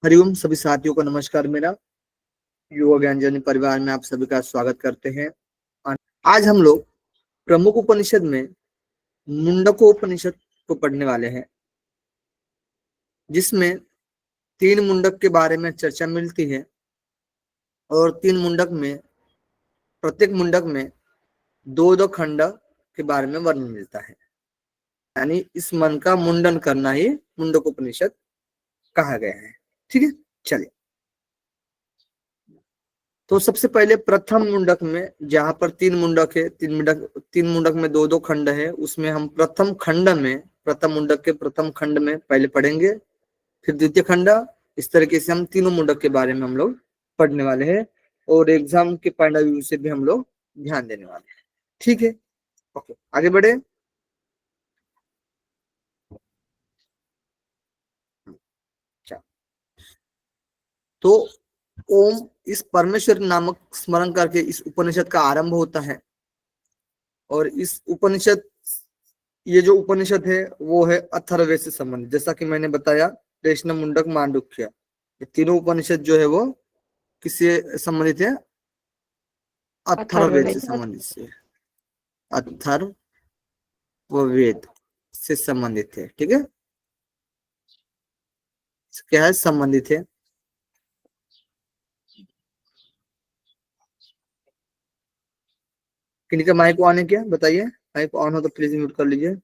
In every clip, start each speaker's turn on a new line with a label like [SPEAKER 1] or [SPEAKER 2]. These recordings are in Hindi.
[SPEAKER 1] हरिओम सभी साथियों को नमस्कार। मेरा युवा ज्ञानजनी परिवार में आप सभी का स्वागत करते हैं। आज हम लोग प्रमुख उपनिषद में मुंडको उपनिषद को पढ़ने वाले हैं, जिसमें 3 मुंडक के बारे में चर्चा मिलती है और 3 मुंडक में प्रत्येक मुंडक में दो दो खंड के बारे में वर्णन मिलता है। यानी इस मन का मुंडन करना ही मुंडक उपनिषद कहा गया है। ठीक है, चलिए। तो सबसे पहले प्रथम मुंडक में, जहां पर 3 मुंडक है, 3 मुंडक में दो दो खंड है, उसमें हम प्रथम खंड में, प्रथम मुंडक के प्रथम खंड में पहले पढ़ेंगे, फिर द्वितीय खंड। इस तरीके से हम तीनों मुंडक के बारे में हम लोग पढ़ने वाले हैं और एग्जाम के पॉइंट ऑफ व्यू से भी हम लोग ध्यान देने वाले हैं। ठीक है, ओके, आगे बढ़े। तो ओम इस परमेश्वर नामक स्मरण करके इस उपनिषद का आरंभ होता है। और इस उपनिषद, ये जो उपनिषद है वो है अथर्ववेद से संबंधित। जैसा कि मैंने बताया, कृष्ण, मुंडक, मांडुक्य, ये तीनों उपनिषद जो है वो किससे संबंधित है? अथर्ववेद से संबंधित से, अथर्ववेद से संबंधित है। ठीक है, क्या है? संबंधित है। किनका माइक ऑन है क्या? बताइए। माइक ऑन हो तो प्लीज म्यूट कर लीजिए।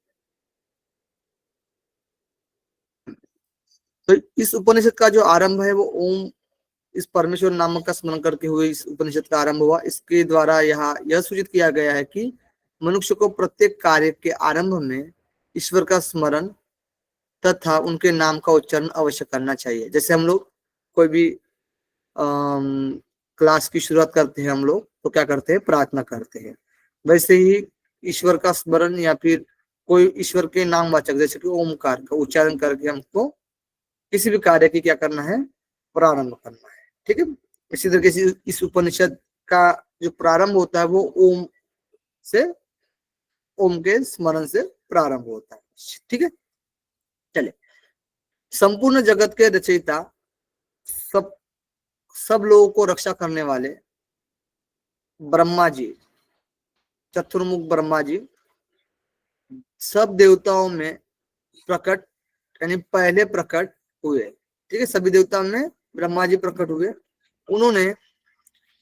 [SPEAKER 1] तो इस उपनिषद का जो आरंभ है वो ओम इस परमेश्वर नामक का स्मरण करके हुए इस उपनिषद का आरंभ हुआ। इसके द्वारा यह सूचित किया गया है कि मनुष्य को प्रत्येक कार्य के आरंभ में ईश्वर का स्मरण तथा उनके नाम का उच्चारण अवश्य करना चाहिए। जैसे हम लोग कोई भी क्लास की शुरुआत करते हैं, हम लोग तो क्या करते हैं? प्रार्थना करते हैं। वैसे ही ईश्वर का स्मरण या फिर कोई ईश्वर के नामवाचक जैसे कि ओमकार का उच्चारण करके हमको किसी भी कार्य की क्या करना है? प्रारंभ करना है। ठीक है, इसी तरीके से इस उपनिषद का जो प्रारंभ होता है वो ओम से, ओम के स्मरण से प्रारंभ होता है। ठीक है, चले। संपूर्ण जगत के रचयिता, सब सब लोगों को रक्षा करने वाले ब्रह्मा जी, चतुर्मुख ब्रह्मा जी सब देवताओं में प्रकट, यानी पहले प्रकट हुए। ठीक है, सभी देवताओं में ब्रह्मा जी प्रकट हुए। उन्होंने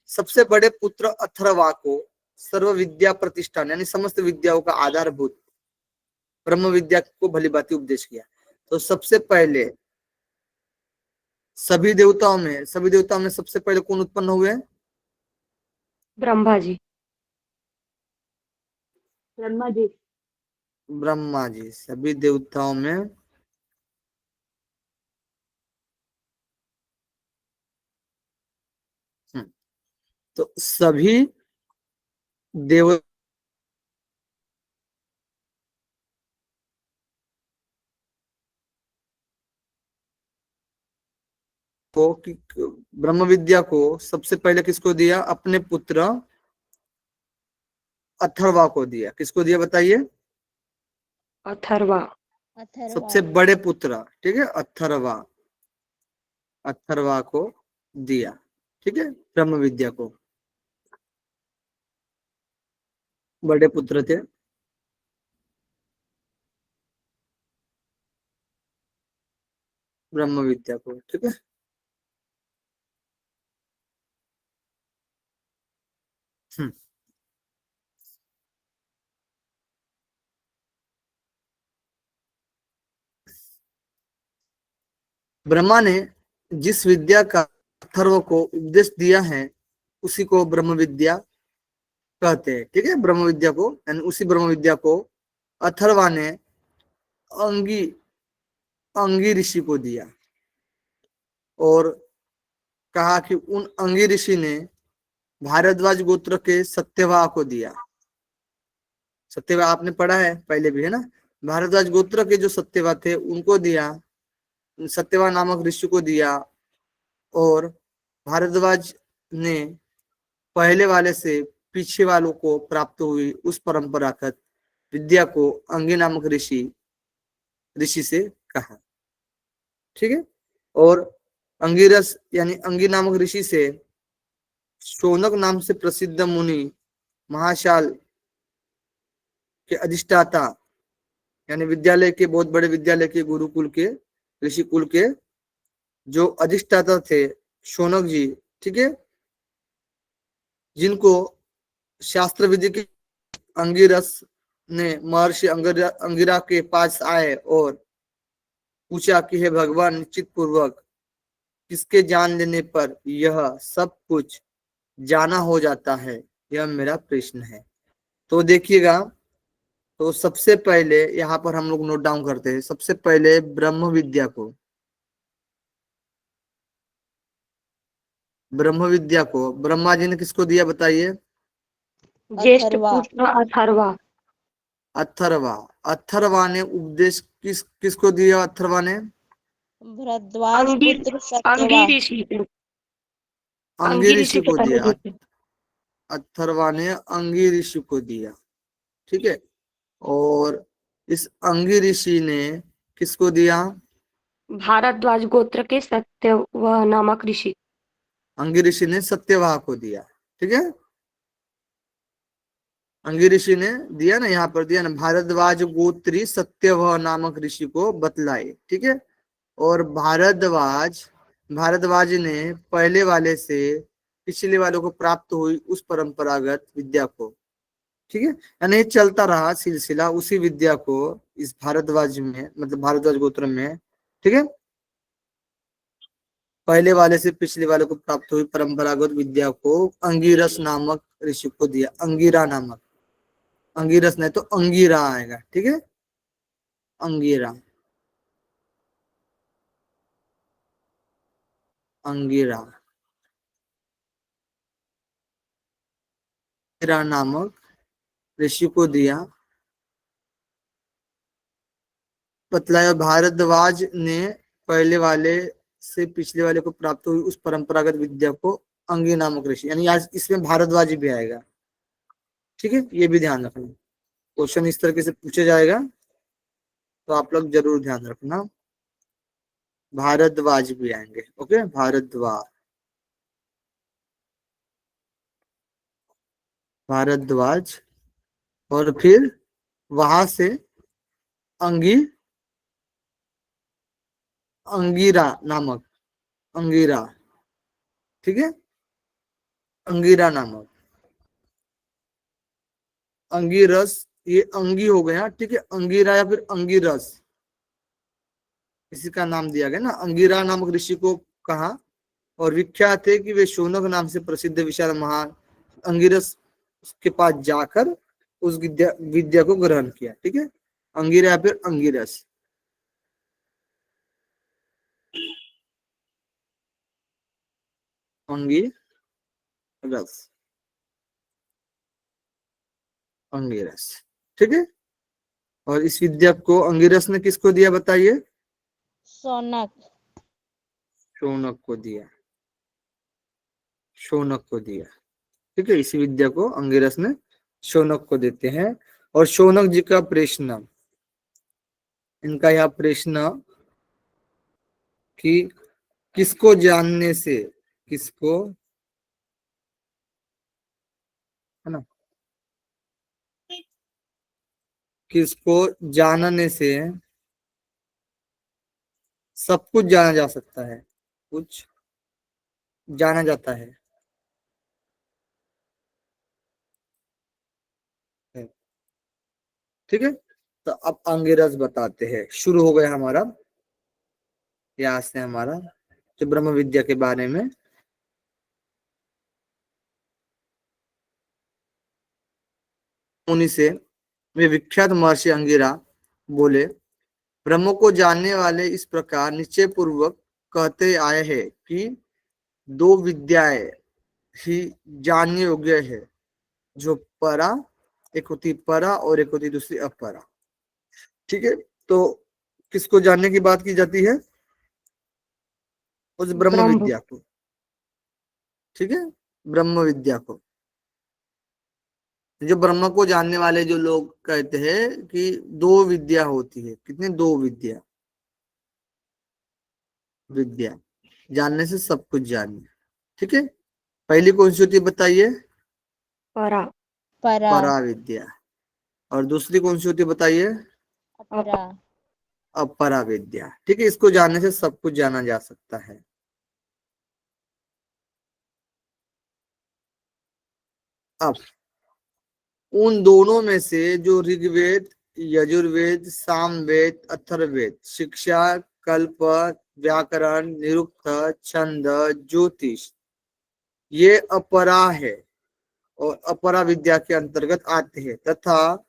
[SPEAKER 1] सबसे बड़े पुत्र अथर्वा को सर्व विद्या प्रतिष्ठान, यानी समस्त विद्याओं का आधारभूत ब्रह्म विद्या को भली भांति उपदेश किया। तो सबसे पहले सभी देवताओं में सबसे पहले कौन उत्पन्न हुए?
[SPEAKER 2] ब्रह्मा जी। ब्रह्मा जी।
[SPEAKER 1] ब्रह्मा जी सभी देवताओं में तो सभी देव को ब्रह्म विद्या को सबसे पहले किसको दिया? अपने पुत्र अथर्वा को दिया। किसको दिया बताइए?
[SPEAKER 2] अथर्वा।
[SPEAKER 1] सबसे बड़े पुत्र, ठीक है, अथर्वा को दिया। ठीक है, ब्रह्म विद्या को, बड़े पुत्र थे। ब्रह्म विद्या को, ठीक है। ब्रह्मा ने जिस विद्या का अथर्व को उपदेश दिया है उसी को ब्रह्म विद्या कहते हैं। ठीक है, ब्रह्म विद्या को, यानी उसी ब्रह्म विद्या को अथर्वा ने अंगी अंगी ऋषि को दिया और कहा कि उन अंगी ऋषि ने भारद्वाज गोत्र के सत्यवाह को दिया। सत्यवाह आपने पढ़ा है पहले भी, है ना? भारद्वाज गोत्र के जो सत्यवाह थे उनको दिया, सत्यवाह नामक ऋषि को दिया। और भारद्वाज ने पहले वाले से पीछे वालों को प्राप्त हुई उस परंपरागत विद्या को अंगी नामक ऋषि से कहा। ठीक है, और अंगिरस यानी अंगी नामक ऋषि से शौनक नाम से प्रसिद्ध मुनि महाशाल के अधिष्ठाता, यानी विद्यालय के, बहुत बड़े विद्यालय के, गुरुकुल के, ऋषि कुल के जो अधिष्ठाता थे शौनक जी, ठीक है, जिनको शास्त्र विधि के अंगिरस ने महर्षि अंगिरा के पास आए और पूछा कि हे भगवान, निश्चित पूर्वक किसके जान लेने पर यह सब कुछ जाना हो जाता है, यह मेरा प्रश्न है। तो देखिएगा, तो सबसे पहले यहाँ पर हम लोग नोट डाउन करते हैं, सबसे पहले ब्रह्म विद्या को, ब्रह्म विद्या को ब्रह्मा जी ने किसको दिया बताइए?
[SPEAKER 2] ज्येष्ठ
[SPEAKER 3] अथर्वा।
[SPEAKER 2] पुत्र अथर्वा।
[SPEAKER 1] अथर्वा। अथर्वा ने उपदेश किसको दिया? अथर्वा ने
[SPEAKER 3] भरद्वाज
[SPEAKER 2] अंगी
[SPEAKER 3] पुत्र
[SPEAKER 2] अंगी
[SPEAKER 3] सत्यवान।
[SPEAKER 2] ऋषि को।
[SPEAKER 1] अंगी
[SPEAKER 2] अंगी
[SPEAKER 1] ऋषि
[SPEAKER 2] ऋषि के
[SPEAKER 1] को
[SPEAKER 2] पहले
[SPEAKER 1] दिया।
[SPEAKER 2] ऋषि।
[SPEAKER 1] अथर्वा ने अंगी ऋषि को दिया, ठीक है। और इस अंगी ऋषि ने किसको दिया?
[SPEAKER 2] भारद्वाज गोत्र के सत्यवह नामक ऋषि।
[SPEAKER 1] अंगी ऋषि ने सत्यवाह को दिया, ठीक है। अंगी ऋषि ने दिया ना, यहाँ पर दिया ना, भारद्वाज गोत्री सत्यवाह नामक ऋषि को बतलाए, ठीक है। और भारद्वाज ने पहले वाले से पिछले वालों को प्राप्त हुई उस परंपरागत विद्या को, ठीक है, यानी ये चलता रहा सिलसिला उसी विद्या को इस भारद्वाज में, मतलब भारद्वाज गोत्र में, ठीक है, पहले वाले से पिछले वाले को प्राप्त हुई परंपरागत विद्या को अंगिरस नामक ऋषि को दिया। अंगिरा नामक, अंगिरस नहीं तो अंगिरा आएगा, ठीक है, अंगिरा, अंगिरा, अंगिरा नामक ऋषि को दिया, बतलाया। भारद्वाज ने पहले वाले से पिछले वाले को प्राप्त हुई उस परंपरागत विद्या को अंगी नामक ऋषि, यानी आज इसमें भारद्वाज भी आएगा, ठीक है, ये भी ध्यान रखना। क्वेश्चन इस तरीके से पूछा जाएगा तो आप लोग जरूर ध्यान रखना, भारद्वाज भी आएंगे, ओके, भारद्वाज, भारद्वाज, और फिर वहां से अंगी, अंगिरा नामक, अंगिरा, ठीक है, अंगिरा नामक, अंगिरस, ये अंगी हो गया, ठीक है, अंगिरा या फिर अंगिरस, इसी का नाम दिया गया ना, अंगिरा नामक ऋषि को कहा। और विख्यात है कि वे शौनक नाम से प्रसिद्ध विशाल महान अंगिरस के पास जाकर उस विद्या को ग्रहण किया, ठीक है, अंगिरा या फिर अंगिरस। अंगिरस, अंगिरस, ठीक है। और इस विद्या को अंगिरस ने किसको दिया बताइए?
[SPEAKER 3] शौनक।
[SPEAKER 1] शौनक को दिया, शौनक को दिया, ठीक है, इसी विद्या को अंगिरस ने शौनक को देते हैं। और शौनक जी का प्रश्न, इनका यह प्रश्न कि किसको जानने से, किसको, है ना, किसको जानने से सब कुछ जाना जा सकता है, कुछ जाना जाता है, ठीक है। तो अब अंगिरस बताते हैं, शुरू हो गया हमारा, यहाँ से हमारा जो ब्रह्म विद्या के बारे में। मुनि से वे विख्यात महर्षि अंगिरा बोले, ब्रह्म को जानने वाले इस प्रकार निश्चय पूर्वक कहते आए हैं कि दो विद्याएं ही जानने योग्य है, जो परा, एक होती परा और एक होती दूसरी अपरा, ठीक है। तो किसको जानने की बात की जाती है? उस ब्रह्म
[SPEAKER 2] ब्रह्म।
[SPEAKER 1] विद्या को, ठीक है, ब्रह्म विद्या को। जो ब्रह्म को जानने वाले जो लोग कहते हैं कि दो विद्या होती है, कितनी? दो विद्या, विद्या, जानने से सब कुछ जानिए। ठीक है, पहली कौन सी होती है बताइए?
[SPEAKER 2] परा,
[SPEAKER 3] परा,
[SPEAKER 1] पराविद्या। और दूसरी कौन सी होती है बताइए?
[SPEAKER 3] अपरा,
[SPEAKER 1] अपरा विद्या। ठीक है, इसको जानने से सब कुछ जाना जा सकता है। अब उन दोनों में से जो ऋग्वेद, यजुर्वेद, सामवेद, अथर्ववेद शिक्षा, कल्प, व्याकरण, निरुक्त, छंद, ज्योतिष ये अपरा है और अपरा विद्या के अंतर्गत आते हैं, तथा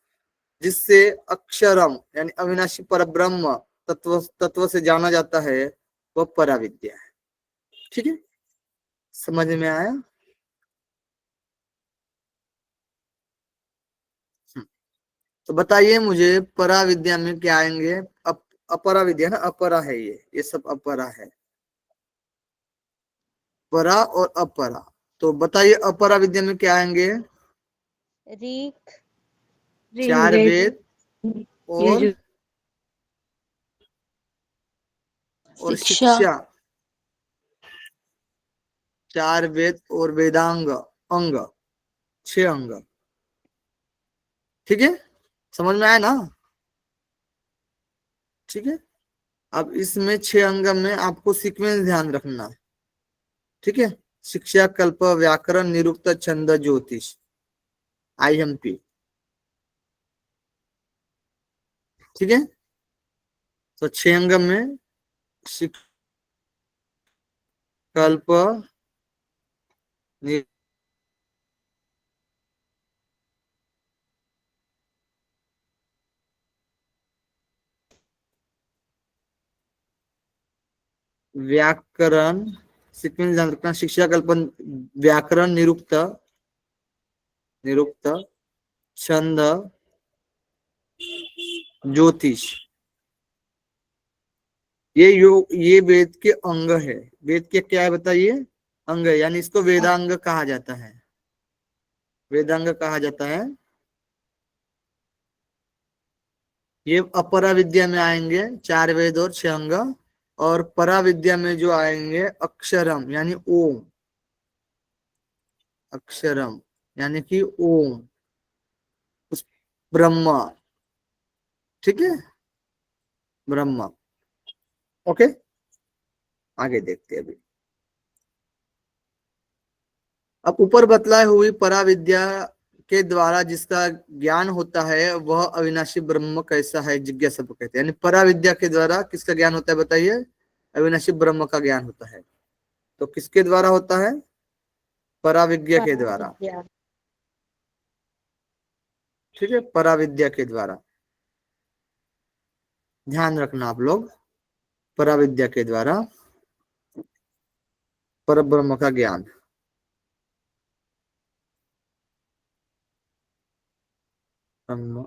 [SPEAKER 1] जिससे अक्षरम यानी अविनाशी परब्रह्म तत्व तत्व से जाना जाता है वह परा विद्या है। ठीक है, समझ में आया? तो बताइए मुझे, परा विद्या में क्या आएंगे? अपरा विद्या ना, अपरा है ये सब अपरा है, परा और अपरा। तो बताइए अपरा विद्या में क्या आएंगे?
[SPEAKER 3] ऋक,
[SPEAKER 1] चार
[SPEAKER 2] ऋग्वेद,
[SPEAKER 1] वेद और
[SPEAKER 2] यजुर्वेद, शिक्षा,
[SPEAKER 1] शिक्षा। चार वेद और वेदांग अंग, 6 अंग। ठीक है, समझ में आया ना? ठीक है, अब इसमें 6 अंग में आपको सीक्वेंस ध्यान रखना है। ठीक है, शिक्षा, कल्प, व्याकरण, निरुक्त, छंद, ज्योतिष, IMP। ठीक है, तो 6 अंग में कल्प, व्याकरण, सीक्वेंस ध्यान रखना, शिक्षा, कल्पन, व्याकरण, निरुक्त, निरुक्त, छंद, ज्योतिष, ये वेद के अंग है। वेद के क्या है बताइए? अंग है, यानी इसको वेदांग कहा जाता है। वेदांग कहा जाता है। ये अपरा विद्या में आएंगे 4 वेद और 6 अंग, और परा विद्या में जो आएंगे अक्षरम यानी ओम, अक्षरम यानी कि ओम, उस ब्रह्मा। ठीक है, ब्रह्मा। ओके, आगे देखते हैं अभी। अब ऊपर बतलाए हुई परा विद्या के द्वारा जिसका ज्ञान होता है वह अविनाशी ब्रह्म कैसा है, जिज्ञासा को कहते हैं। यानी परा विद्या के द्वारा किसका ज्ञान होता है बताइए? अविनाशी ब्रह्म का ज्ञान होता है। तो किसके द्वारा होता है? परा विद्या के
[SPEAKER 3] परा
[SPEAKER 1] द्वारा।
[SPEAKER 3] विद्या,
[SPEAKER 1] ठीक है, परा विद्या के द्वारा, ध्यान रखना आप लोग। परा विद्या के द्वारा पर ब्रह्म का ज्ञान, ब्रह्म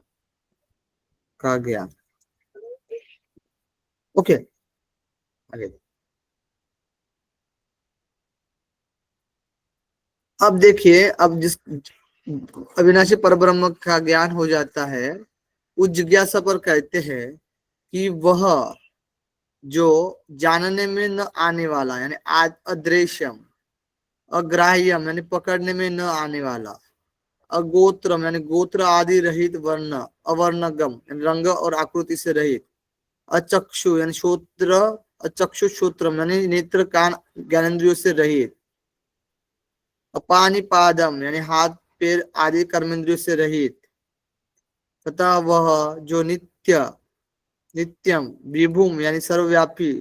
[SPEAKER 1] का ज्ञान। ओके, आगे। अब देखिए, अब जिस अविनाशी परब्रह्म का ज्ञान हो जाता है उस जिज्ञासा पर कहते हैं कि वह जो जानने में न आने वाला यानी अदृश्यम, अग्राह्यम यानी पकड़ने में न आने वाला, अगोत्रम यानी गोत्र आदि रहित, वर्ण अवर्णगम यानी रंग और आकृति से रहित, अचक्षु यानी श्रोत्र, अचक्षु श्रोत्रम यानी नेत्र कान ज्ञानेंद्रियों से रहित, अपानिपादम यानी हाथ पैर आदि कर्मेंद्रियों से रहित, तथा वह जो नित्यम विभुम यानी सर्वव्यापी,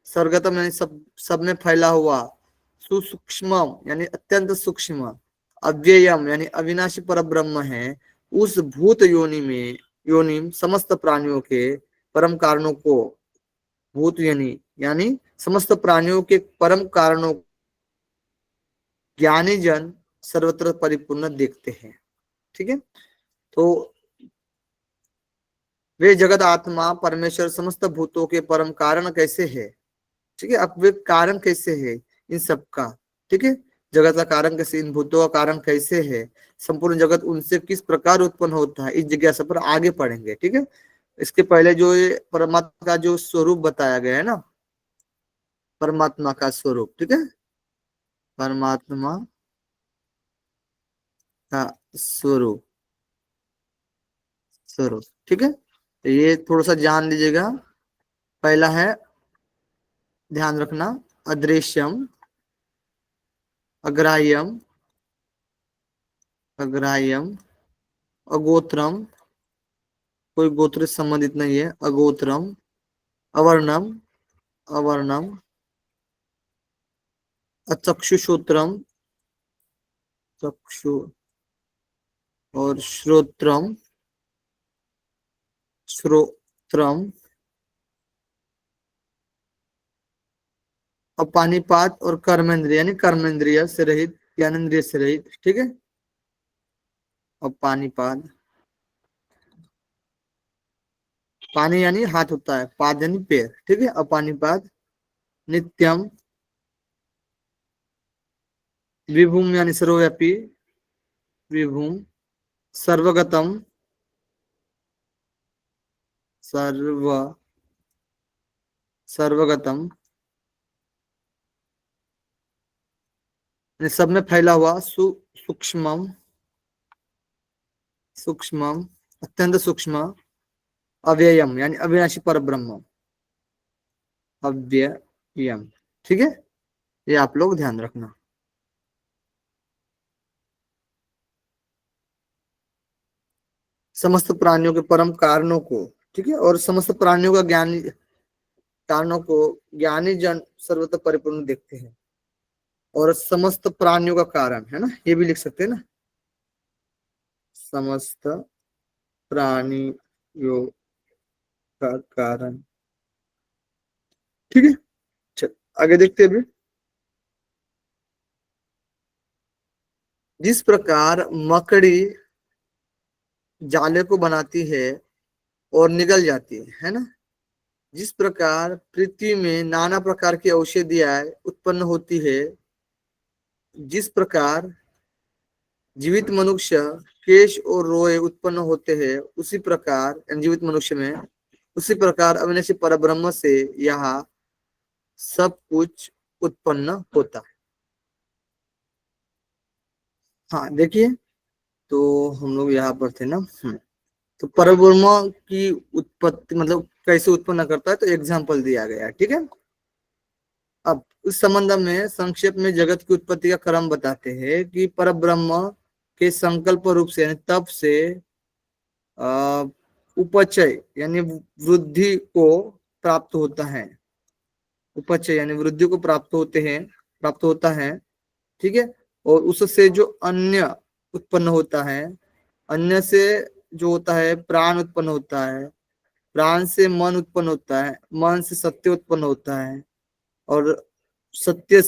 [SPEAKER 1] सर्वगतम यानी सब में फैला हुआ, सुसूक्ष्म यानी अत्यंत सूक्ष्म, अव्ययम यानी अविनाशी परब्रह्म है, उस भूत योनि समस्त प्राणियों के परम कारणों को, भूत योनि यानी समस्त प्राणियों के परम कारणों ज्ञानी जन सर्वत्र परिपूर्ण देखते हैं। ठीक है, तो वे जगत आत्मा परमेश्वर समस्त भूतों के परम कारण कैसे है? ठीक है, अब वे कारण कैसे है इन सब का? ठीक है, जगत का कारण कैसे, इन भूतों का कारण कैसे है, संपूर्ण जगत उनसे किस प्रकार उत्पन्न होता है, इस जिज्ञासा पर आगे पढ़ेंगे। ठीक है, इसके पहले जो ये परमात्मा का जो स्वरूप बताया गया है ना, परमात्मा का स्वरूप, ठीक है, परमात्मा का स्वरूप, स्वरूप, ठीक है। तो ये थोड़ा सा जान लीजिएगा। पहला है, ध्यान रखना, अदृश्यम, अग्राह्यम, अग्राह्यम, अगोत्रम, कोई गोत्र से संबंधित नहीं है, अगोत्रम, अवर्णम, अवर्णम, अचक्षुश्रोत्रम, चक्षु, और श्रोत्रम, श्रोत्रम, अपानिपात और कर्मेंद्रिय यानी कर्मेंद्रिय से रहित, ज्ञानेंद्रिय से रहित, ठीक है। अपानिपात, पानी यानी हाथ होता है, पाद यानी पैर, ठीक है, अपानिपात, नित्यम, विभूम यानी सर्वव्यापी, विभूम, सर्वगतम, सर्व, सर्वगतम यानी सब में फैला हुआ, सूक्ष्मम, सूक्ष्मम, अत्यंत सूक्ष्म, अव्ययम यानी अविनाशी पर ब्रह्म, अव्ययम, ठीक है। ये आप लोग ध्यान रखना। समस्त प्राणियों के परम कारणों को, ठीक है, और समस्त प्राणियों का ज्ञानी, कारणों को ज्ञानी जन सर्वतः परिपूर्ण देखते हैं, और समस्त प्राणियों का कारण है ना, ये भी लिख सकते हैं ना, समस्त प्राणियों का कारण, ठीक है। चल आगे देखते हैं अभी। जिस प्रकार मकड़ी जाले को बनाती है और निगल जाती है ना, जिस प्रकार पृथ्वी में नाना प्रकार की औषधियां उत्पन्न होती है, जिस प्रकार जीवित मनुष्य केश और रोए उत्पन्न होते हैं, उसी प्रकार जीवित मनुष्य में, उसी प्रकार अविनाशी परब्रह्म से यहाँ सब कुछ उत्पन्न होता है। हाँ देखिए, तो हम लोग यहाँ पर थे ना। तो परब्रह्म की उत्पत्ति मतलब कैसे उत्पन्न करता है, तो एग्जाम्पल दिया गया है, ठीक है। अब इस संबंध में संक्षेप में जगत की उत्पत्ति का क्रम बताते हैं कि परब्रह्म के संकल्प रूप से यानी तप से उपचय यानी वृद्धि को प्राप्त होता है, उपचय यानी वृद्धि को प्राप्त होते हैं, प्राप्त होता है, ठीक है। और उससे जो अन्य उत्पन्न होता है, अन्य से जो होता है प्राण उत्पन्न होता है, प्राण से मन उत्पन्न होता है, मन से सत्य उत्पन्न होता है, और सत्य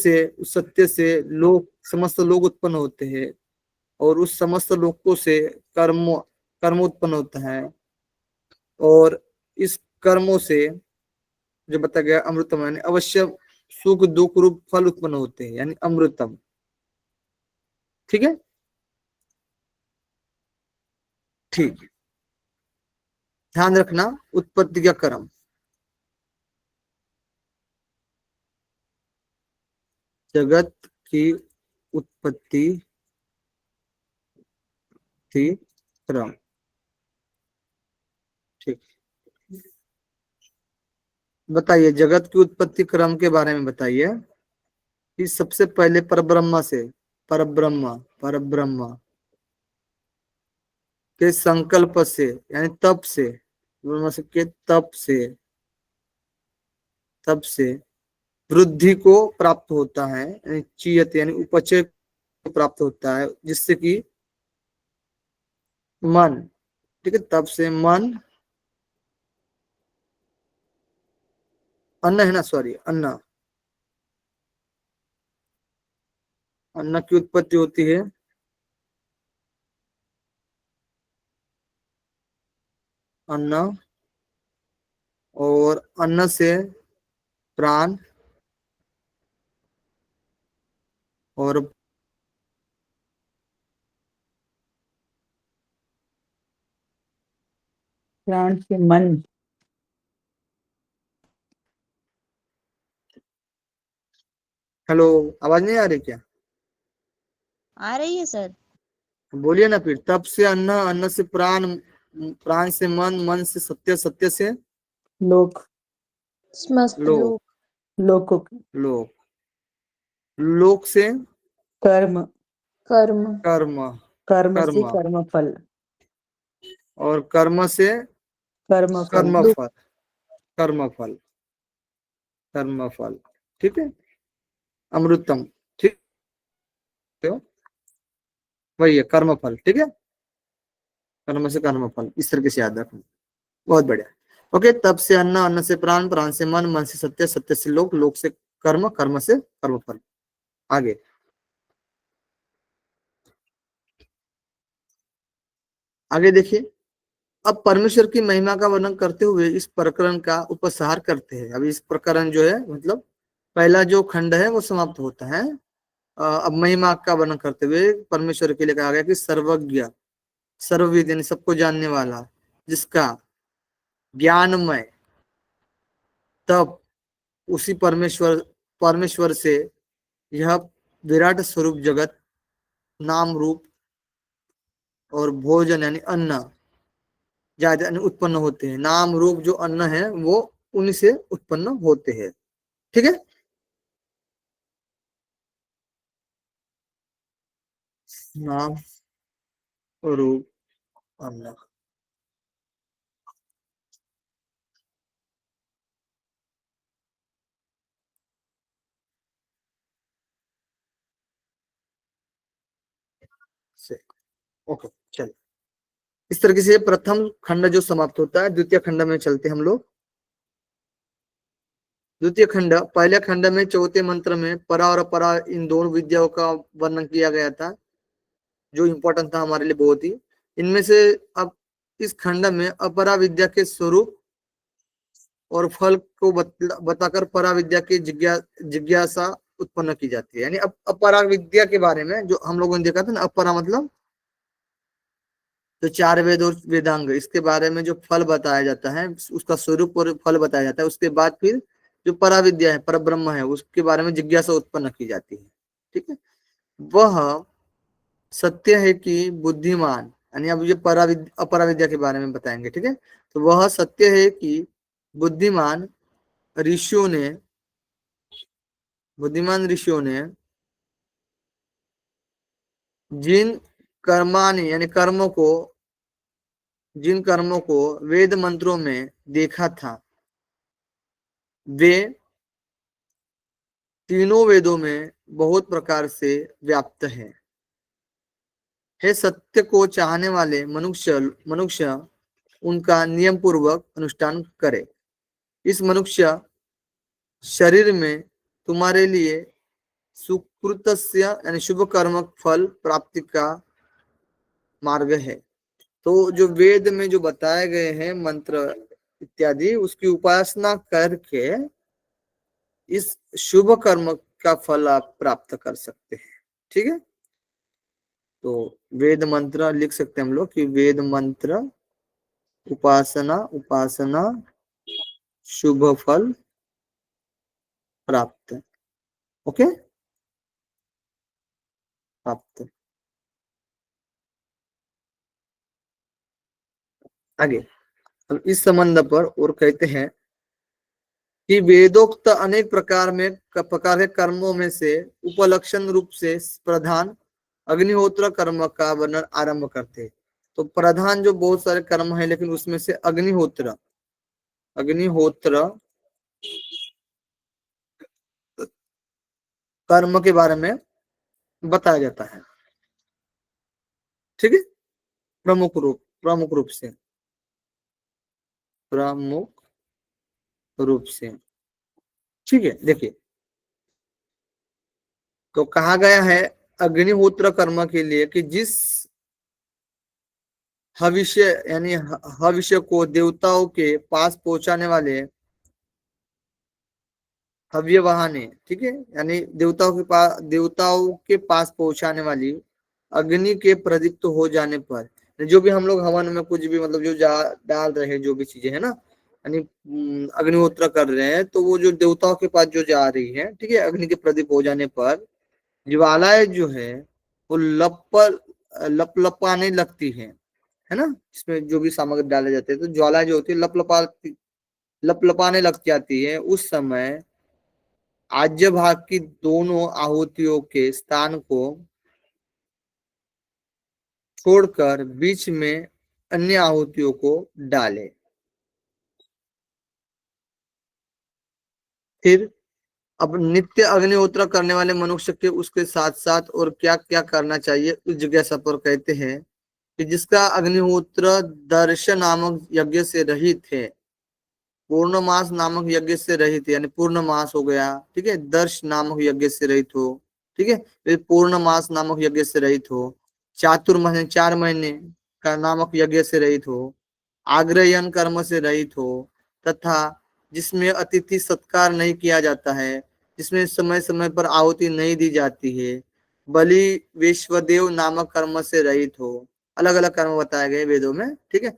[SPEAKER 1] से लोग, समस्त लोग उत्पन्न होते हैं, और उस समस्त लोगों से कर्म, कर्म उत्पन्न होता है, और इस कर्मों से जो बताया गया अमृतम यानी अवश्य सुख दुख रूप फल उत्पन्न होते हैं, यानी अमृतम, ठीक है। ठीक है, ध्यान रखना उत्पत्ति का क्रम। जगत की उत्पत्ति थी क्रम, ठीक। बताइए जगत की उत्पत्ति क्रम के बारे में बताइए कि सबसे पहले परब्रह्म से, परब्रह्म, परब्रह्म के संकल्प से यानी तप से, ब्रह्म से के तप से, तप से वृद्धि को प्राप्त होता है, यानी चीयत यानी उपचय को प्राप्त होता है, जिससे कि मन, ठीक है, तब से मन, अन्न है ना, सॉरी अन्न, अन्न की उत्पत्ति होती है, अन्न, और अन्न से प्राण, और
[SPEAKER 4] प्राण से मन,
[SPEAKER 1] हेलो, आवाज नहीं आ रही क्या?
[SPEAKER 3] आ रही है सर।
[SPEAKER 1] बोलिए ना फिर। तप से अन्न, अन्न से प्राण, प्राण से मन, मन से सत्य, सत्य से
[SPEAKER 4] लोक
[SPEAKER 3] समस्त
[SPEAKER 1] लोक,
[SPEAKER 3] लोक।
[SPEAKER 4] लोक
[SPEAKER 1] लोक, लोक से
[SPEAKER 4] कर्म
[SPEAKER 3] कर्म।
[SPEAKER 1] कर्म,
[SPEAKER 4] कर्म से
[SPEAKER 1] कर्म,
[SPEAKER 4] कर्म फल
[SPEAKER 1] और कर्म से
[SPEAKER 4] कर्म फल
[SPEAKER 1] कर्म फल, कर्म फल, कर्म फल। ठीक है, अमृतम। ठीक है, वही है कर्म फल। ठीक है, कर्म से कर्म फल, इस तरीके से याद रखना। बहुत बढ़िया। ओके, तब से अन्न, अन्न से प्राण, प्राण से मन, मन से सत्य, सत्य से लोक, लोक से कर्म, कर्म से कर्म फल। आगे आगे देखिए। अब परमेश्वर की महिमा का वर्णन करते हुए इस प्रकरण का उपसंहार करते हैं। अब इस प्रकरण जो है मतलब पहला जो खंड है वो समाप्त होता है। अब महिमा का वर्णन करते हुए परमेश्वर के लिए कहा गया कि सर्वज्ञ, सर्वविद यानी सबको जानने वाला, जिसका ज्ञानमय, तब उसी परमेश्वर, परमेश्वर से यह विराट स्वरूप जगत, नाम रूप और भोजन यानी अन्न ज्यादा उत्पन्न होते हैं। नाम रूप जो अन्न है वो उन्हीं से उत्पन्न होते हैं। ठीक है, नाम रूप अन्न। से ओके, चलिए। इस तरीके से प्रथम खंड जो समाप्त होता है, द्वितीय खंड में चलते हम लोग। द्वितीय खंड, पहले खंड में चौथे मंत्र में परा और अपरा इन दोनों विद्याओं का वर्णन किया गया था, जो इम्पोर्टेंट था हमारे लिए बहुत ही। इनमें से अब इस खंड में अपरा विद्या के स्वरूप और फल को बताकर परा विद्या की जिज्ञासा उत्पन्न की जाती है। यानी अब अपरा विद्या के बारे में जो हम लोगों ने देखा था ना, अपरा मतलब तो चार वेद और वेदांग, इसके बारे में जो फल बताया जाता है, उसका स्वरूप और फल बताया जाता है। उसके बाद फिर जो परा विद्या है, पर ब्रह्म है, उसके बारे में जिज्ञासा उत्पन्न की जाती है। ठीक है, वह सत्य है कि बुद्धिमान, यानी अब ये अपरा विद्या के बारे में बताएंगे। ठीक है, तो वह सत्य है कि बुद्धिमान ऋषियों ने, बुद्धिमान ऋषियों ने जिन कर्मानि यानी कर्मों को, जिन कर्मों को वेद मंत्रों में देखा था, वे तीनों वेदों में बहुत प्रकार से व्याप्त है। हे सत्य को चाहने वाले मनुष्य मनुष्य उनका नियम पूर्वक अनुष्ठान करे। इस मनुष्य शरीर में तुम्हारे लिए सुकृतस्य यानी शुभ कर्म फल प्राप्ति का मार्ग है। तो जो वेद में जो बताए गए हैं मंत्र इत्यादि, उसकी उपासना करके इस शुभ कर्म का फल आप प्राप्त कर सकते हैं। ठीक है, तो वेद मंत्र लिख सकते हैं हम लोग कि वेद मंत्र उपासना, उपासना शुभ फल प्राप्त। ओके, प्राप्त। आगे अब इस संबंध पर और कहते हैं कि वेदोक्त अनेक प्रकार के कर्मों में से उपलक्षण रूप से प्रधान अग्निहोत्र कर्म का वर्णन आरंभ करते हैं। तो प्रधान जो बहुत सारे कर्म है, लेकिन उसमें से अग्निहोत्र, अग्निहोत्र कर्म के बारे में बताया जाता है। ठीक है, प्रमुख रूप से, प्रमुख रूप से। ठीक है, देखिए, तो कहा गया है अग्निहोत्र कर्म के लिए कि जिस हविष्य यानी हविष्य को देवताओं के पास पहुंचाने वाले हव्य वाहने, ठीक है, यानी देवताओं के पास पहुंचाने वाली अग्नि के प्रदीप्त हो जाने पर, जो भी हम लोग हवन में कुछ भी मतलब जो डाल रहे हैं, जो भी चीजें है ना, यानी अग्निहोत्र कर रहे हैं, तो वो जो देवताओं के पास जो जा रही है, ठीक है, अग्नि के प्रदीप हो जाने पर ज्वालाएं जो है वो लपलपाने लगती है ना, इसमें जो भी सामग्री डाले जाते हैं, तो ज्वालाएं जो होती है लपलपाने लग जाती है। उस समय आज्य भाग की दोनों आहुतियों के स्थान को छोड़कर बीच में अन्य आहुतियों को डाले। फिर अब नित्य अग्निहोत्र करने वाले मनुष्य के उसके साथ साथ और क्या क्या करना चाहिए, उस जिज्ञासा पर कहते हैं कि जिसका अग्निहोत्र दर्श नामक यज्ञ से रहित है, पूर्णमास नामक यज्ञ से रहित है, यानी पूर्णमास हो गया, ठीक है, दर्श नामक यज्ञ से रहित हो, ठीक है, फिर पूर्णमास नामक यज्ञ से रहित हो, चातुर्मास 4 महीने का नामक यज्ञ से रहित हो, आग्रहण कर्म से रहित हो, तथा जिसमें अतिथि सत्कार नहीं किया जाता है, जिसमें समय समय पर आहुति नहीं दी जाती है, बलि विश्वदेव नामक कर्म से रहित हो। अलग अलग कर्म बताए गए वेदों में, ठीक है।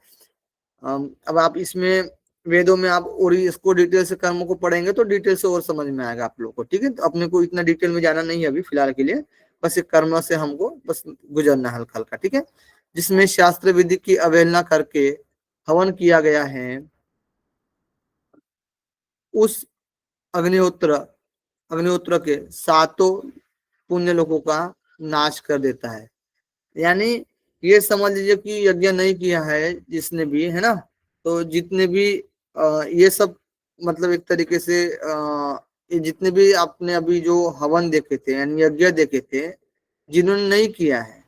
[SPEAKER 1] अब आप इसमें वेदों में आप और इसको डिटेल से कर्मों को पढ़ेंगे तो डिटेल से और समझ में आएगा आप लोग को, ठीक है। तो अपने को इतना डिटेल में जाना नहीं है अभी फिलहाल के लिए, बस ये कर्म से हमको बस गुजरना हल्का हल्का, ठीक है। जिसमें शास्त्र विधि की अवहेलना करके हवन किया गया है, उस अग्निहोत्र अग्निहोत्र के 7 पुण्य लोगों का नाश कर देता है। यानी ये समझ लीजिए कि यज्ञ नहीं किया है जिसने भी, है ना, तो जितने भी ये सब मतलब एक तरीके से ये जितने भी आपने अभी जो हवन देखे थे यानी यज्ञ देखे थे, जिन्होंने नहीं किया है,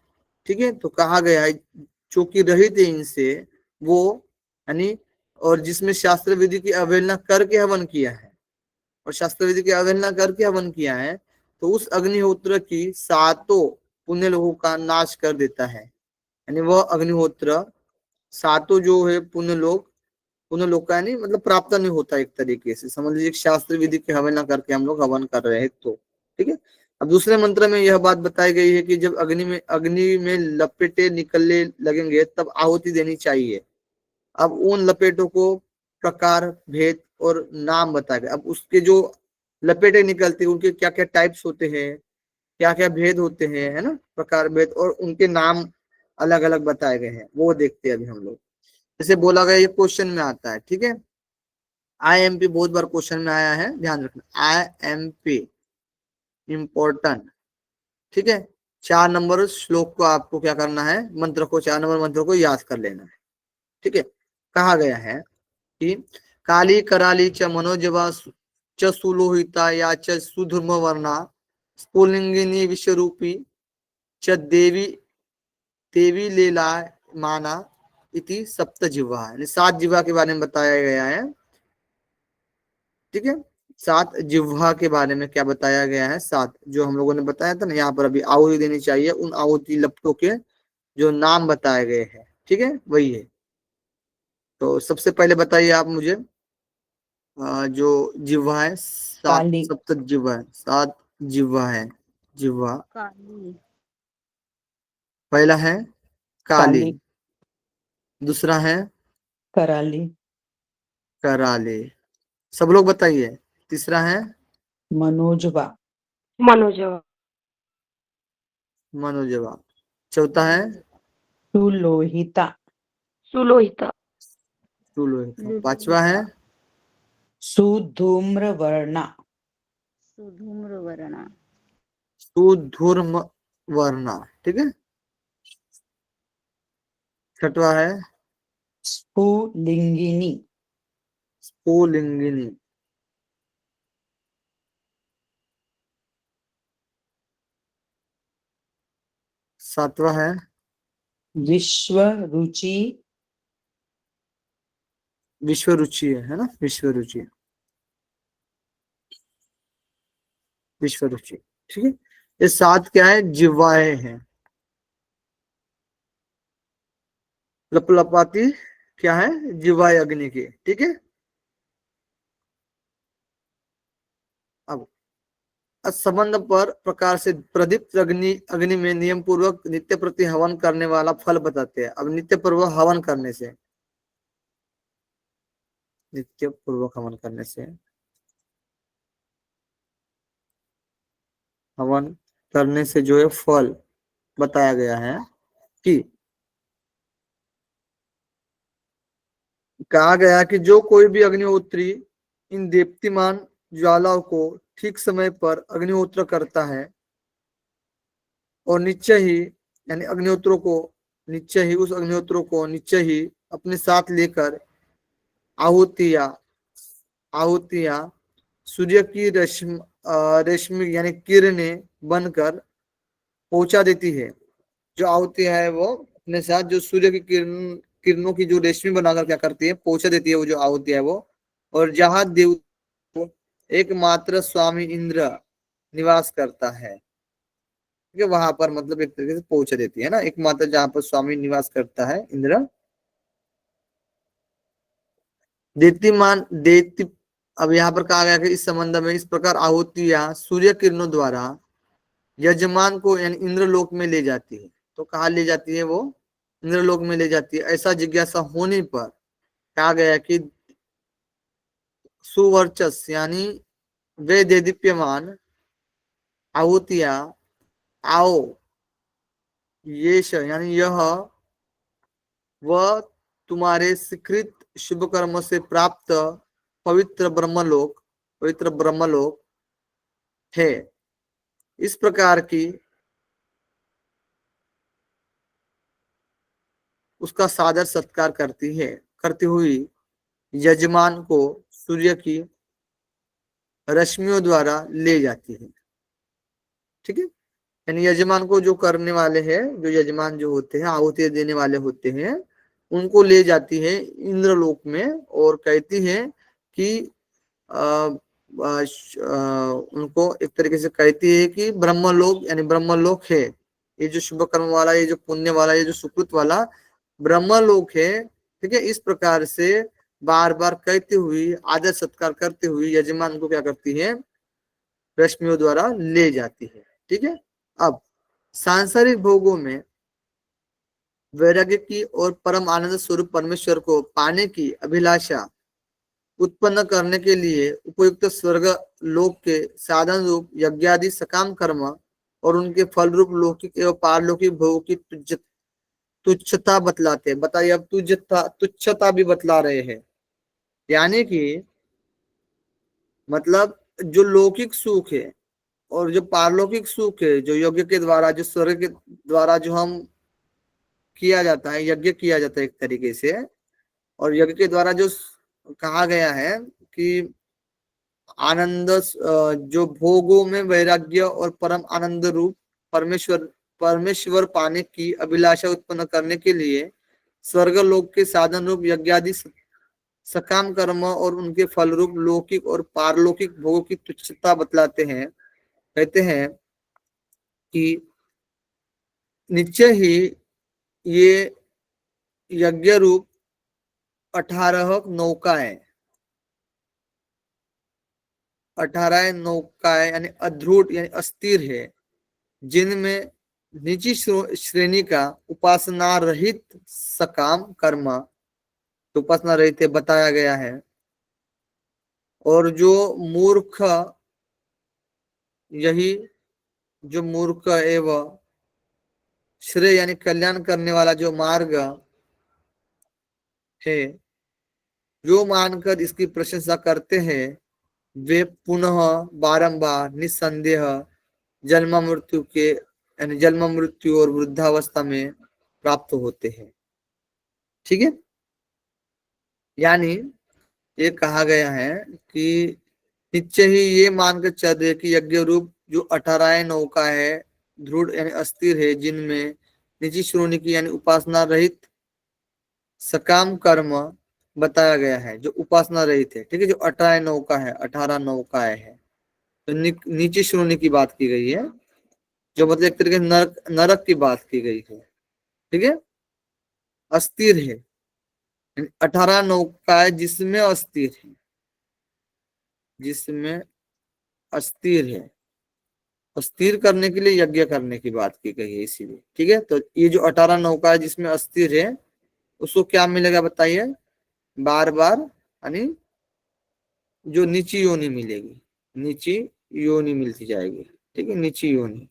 [SPEAKER 1] ठीक है, तो कहा गया है जो कि रहित है इनसे वो, यानी और जिसमें शास्त्र विधि की अवहेलना करके हवन किया है और शास्त्र विधि की अवहेलना करके हवन किया है, तो उस अग्निहोत्र की 7 पुण्य लोगों का नाश कर देता है। यानी वह अग्निहोत्र 7 जो है पुण्य लोग का यानी मतलब प्राप्त नहीं होता, एक तरीके से समझ लीजिए शास्त्र विधि की अवहेलना करके हम लोग हवन कर रहे हैं, तो ठीक है। अब दूसरे मंत्र में यह बात बताई गई है कि जब अग्नि में लपेटे निकलने लगेंगे तब आहुति देनी चाहिए। अब उन लपेटों को प्रकार भेद और नाम बताया गया। अब उसके जो लपेटे निकलते हैं उनके क्या क्या टाइप्स होते हैं, क्या क्या भेद होते हैं, है ना, प्रकार भेद, और उनके नाम अलग अलग बताए गए हैं, वो देखते हैं अभी हम लोग। जैसे बोला गया ये क्वेश्चन में आता है, ठीक है, IMP बहुत बार क्वेश्चन में आया है, ध्यान रखना IMP इंपॉर्टेंट, ठीक है। 4 नंबर श्लोक को आपको क्या करना है, मंत्र को 4 नंबर मंत्र को याद कर लेना है, ठीक है। कहा गया है कि काली कराली च मनोजवा च सुलोहिता या च सुधर्म वर्णा स्फुलिंगिनी विश्वरूपी च देवी देवी लीला माना इति सप्त जिह्वा, 7 जिह्वा के बारे में बताया गया है, ठीक है। 7 जिह्वा के बारे में क्या बताया गया है, 7 जो हम लोगों ने बताया था ना, यहाँ पर अभी आहुति देनी चाहिए, उन आहुति लपटों के जो नाम बताए गए हैं, ठीक है, वही है। तो सबसे पहले बताइए आप मुझे जो जिह्वा है, 7
[SPEAKER 4] काली।
[SPEAKER 1] सप्त जिह्वा है, 7 जिह्वा है, जिह्वा
[SPEAKER 3] काली।
[SPEAKER 1] पहला है काली,
[SPEAKER 4] काली।
[SPEAKER 1] दूसरा है
[SPEAKER 4] कराली।
[SPEAKER 1] कराली, सब लोग बताइए, तीसरा है
[SPEAKER 4] मनोजवा।
[SPEAKER 2] मनोजवा,
[SPEAKER 1] मनोजवा, चौथा है
[SPEAKER 4] सुलोहिता।
[SPEAKER 2] सुलोहिता,
[SPEAKER 1] सुलोहिता, पांचवा है
[SPEAKER 4] सुधूम्रवर्णा।
[SPEAKER 3] सुधूम्र वर्णा।
[SPEAKER 1] सुधूर्म वर्णा, ठीक है। छठवा है
[SPEAKER 4] स्फुलिंगिनी।
[SPEAKER 1] स्फुलिंगिनी, सातवा है
[SPEAKER 4] विश्वरुचि।
[SPEAKER 1] विश्वरुचि, है ना, विश्वरुचि, विश्वरुचि, ठीक है। ये 7 क्या है, जिह्वाएं हैं, लपलपाती क्या है, जिह्वाएं अग्नि की, ठीक है। अब संबंध पर प्रकार से प्रदीप्त अग्नि अग्नि में नियम पूर्वक नित्य प्रति हवन करने वाला फल बताते हैं। अब नित्य पूर्वक हवन करने से नित्य पूर्वक हवन करने से, हवन करने से जो है फल बताया गया है कि कहा गया कि जो कोई भी अग्निहोत्री इन दीप्तिमान ज्वालाओं को ठीक समय पर अग्निहोत्र करता है और निश्चय ही यानी अग्निहोत्रों को निश्चय ही उस अग्निहोत्रों को निश्चय ही अपने साथ लेकर आहुतियां आहुतियां सूर्य की रेशमी यानी किरणें बनकर पहुंचा देती है। जो आहुति है वो अपने साथ जो सूर्य की किरणों की जो रेशमी बनाकर क्या करती है, पहुंचा देती है वो जो आहुति है वो। और जहां देव एकमात्र स्वामी इंद्र निवास करता है, ठीक है, वहां पर मतलब एक तरीके से पहुंचा देती है ना, एकमात्र जहां पर स्वामी निवास करता है इंद्र। देतीमान देती अब यहाँ पर कहा गया कि इस संबंध में इस प्रकार आहुतियां सूर्य किरणों द्वारा यजमान को यानी इंद्रलोक में ले जाती है। तो कहाँ ले जाती है वो, इंद्रलोक में ले जाती है। ऐसा जिज्ञासा होने पर कहा गया कि सुवर्चस यानी वे देदीप्यमान आहुतियां आओ ये यानी यह वह तुम्हारे स्वीकृत शुभ कर्म से प्राप्त पवित्र ब्रह्मलोक है। इस प्रकार की उसका सादर सत्कार करती हुई यजमान को सूर्य की रश्मियों द्वारा ले जाती है। ठीक है, यानी यजमान को जो करने वाले हैं, जो यजमान जो होते हैं, आहुति देने वाले होते हैं, उनको ले जाती है इंद्रलोक में और कहती है कि उनको एक तरीके से कहती है कि ब्रह्मलोक यानी ब्रह्मलोक है, ये जो शुभ कर्म वाला, ये जो पुण्य वाला, ये जो सुकृत वाला ब्रह्मलोक है। ठीक है, इस प्रकार से बार बार कहते हुए आदर सत्कार करते हुए यजमान को क्या करती है, रश्मियों द्वारा ले जाती है। ठीक है, अब सांसारिक भोगों में वैराग्य की और परम आनंद स्वरूप परमेश्वर को पाने की अभिलाषा उत्पन्न करने के लिए उपयुक्त स्वर्ग लोक के साधन रूप यज्ञादि सकाम कर्म और उनके फल रूप लौकिक एवं पारलौकिक भोग की तुच्छता बतलाते हैं। बताइए, अब तुच्छता भी बतला रहे हैं, यानी कि मतलब जो लौकिक सुख है और जो पारलौकिक सुख है, जो यज्ञ के द्वारा, जो स्वर्ग के द्वारा जो हम किया जाता है, यज्ञ किया जाता है एक तरीके से, और यज्ञ के द्वारा जो कहा गया है कि आनंद, जो भोगों में वैराग्य और परम आनंद रूप परमेश्वर पाने की अभिलाषा उत्पन्न करने के लिए स्वर्ग लोक के साधन रूप यज्ञादि सकाम कर्म और उनके फल रूप लौकिक और पारलौकिक भोगों की तुच्छता बतलाते हैं। कहते हैं कि निश्चय ही ये यज्ञ रूप 18 नौकाएं यानी अध्रुट यानी अस्थिर है, जिनमें निजी श्रेणी का उपासना रहित सकाम कर्म, तो उपासना रहित बताया गया है। और जो मूर्ख, यही जो मूर्ख एवं श्रेय यानी कल्याण करने वाला जो मार्ग है, जो मानकर इसकी प्रशंसा करते हैं, वे पुनः बारंबार निस्संदेह जन्म मृत्यु और वृद्धावस्था में प्राप्त होते हैं। ठीक है, यानी ये कहा गया है कि निश्चय ही ये मानकर चल रहे कि यज्ञ रूप जो 18 नौका है, दृढ़ यानी अस्थिर है, जिनमें निजी श्रेणी की यानी उपासना रहित सकाम कर्म बताया गया है, जो उपासना रहित है। ठीक है, जो 18 नौकाएं है, तो नीचे श्रेणी की बात की गई है, जो मतलब एक तरीके से नरक की बात की गई है। ठीक है, अस्थिर है, 18 नौकाएं जिसमें अस्थिर है, जिसमें अस्थिर है, अस्थिर करने के लिए यज्ञ करने की बात की गई है इसीलिए। ठीक है, तो ये जो 18 नौका है जिसमें अस्थिर है, उसको क्या मिलेगा बताइए, बार बार यानी जो नीची योनि मिलेगी, नीची योनि मिलती जाएगी, ठीक है, नीची योनि,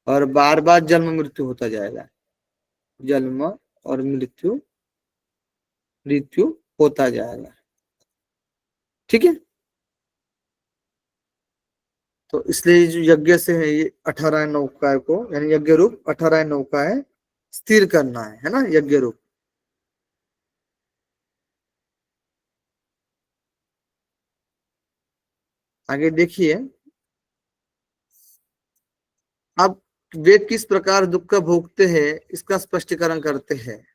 [SPEAKER 1] और बार बार जन्म मृत्यु होता जाएगा, जन्म और मृत्यु मृत्यु होता जाएगा, ठीक है। तो इसलिए जो यज्ञ से है ये 18 नौका को, यानी यज्ञ रूप 18 नौका है, स्थिर करना है ना, यज्ञ रूप। आगे देखिए, अब वे किस प्रकार दुख भोगते हैं इसका स्पष्टीकरण करते हैं।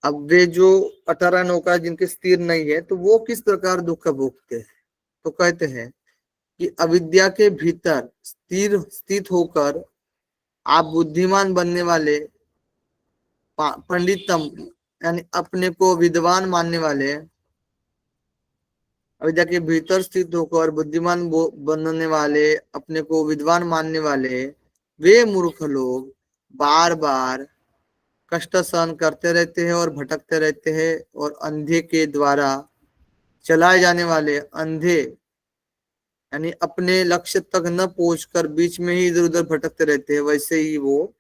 [SPEAKER 1] अब वे जो 18 नौका जिनके स्थिर नहीं है, तो वो किस प्रकार दुख भोगते हैं, तो कहते हैं कि अविद्या के भीतर स्थिर स्थित होकर आप बुद्धिमान बनने वाले, पंडितम यानी अपने को विद्वान मानने वाले, अविद्या के भीतर स्थित होकर बुद्धिमान बनने वाले, अपने को विद्वान मानने वाले वे मूर्ख लोग बार बार कष्ट सहन करते रहते हैं और भटकते रहते हैं, और अंधे के द्वारा चलाए जाने वाले अंधे, यानी अपने लक्ष्य तक न पहुंचकर बीच में ही इधर उधर भटकते रहते हैं, वैसे ही वो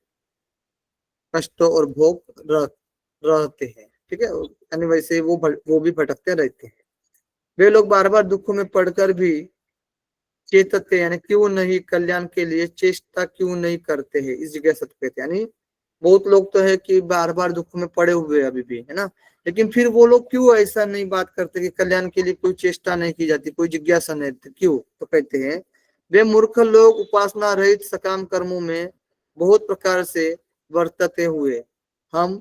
[SPEAKER 1] कष्ट और भोग रहते हैं, ठीक है, यानी वैसे ही वो भी भटकते रहते हैं। वे लोग बार बार दुखों में पड़कर भी चेतते, यानी क्यों नहीं कल्याण के लिए चेष्टा क्यों नहीं करते हैं, इस जगह सत्य कहते हैं। यानी बहुत लोग तो है कि बार बार दुख में पड़े हुए अभी भी, है ना, लेकिन फिर वो लोग क्यों ऐसा नहीं बात करते कि कल्याण के लिए कोई चेष्टा नहीं की जाती, कोई जिज्ञासा नहीं, क्यों, तो कहते हैं वे मूर्ख लोग उपासना रहित सकाम कर्मों में बहुत प्रकार से वर्तते हुए हम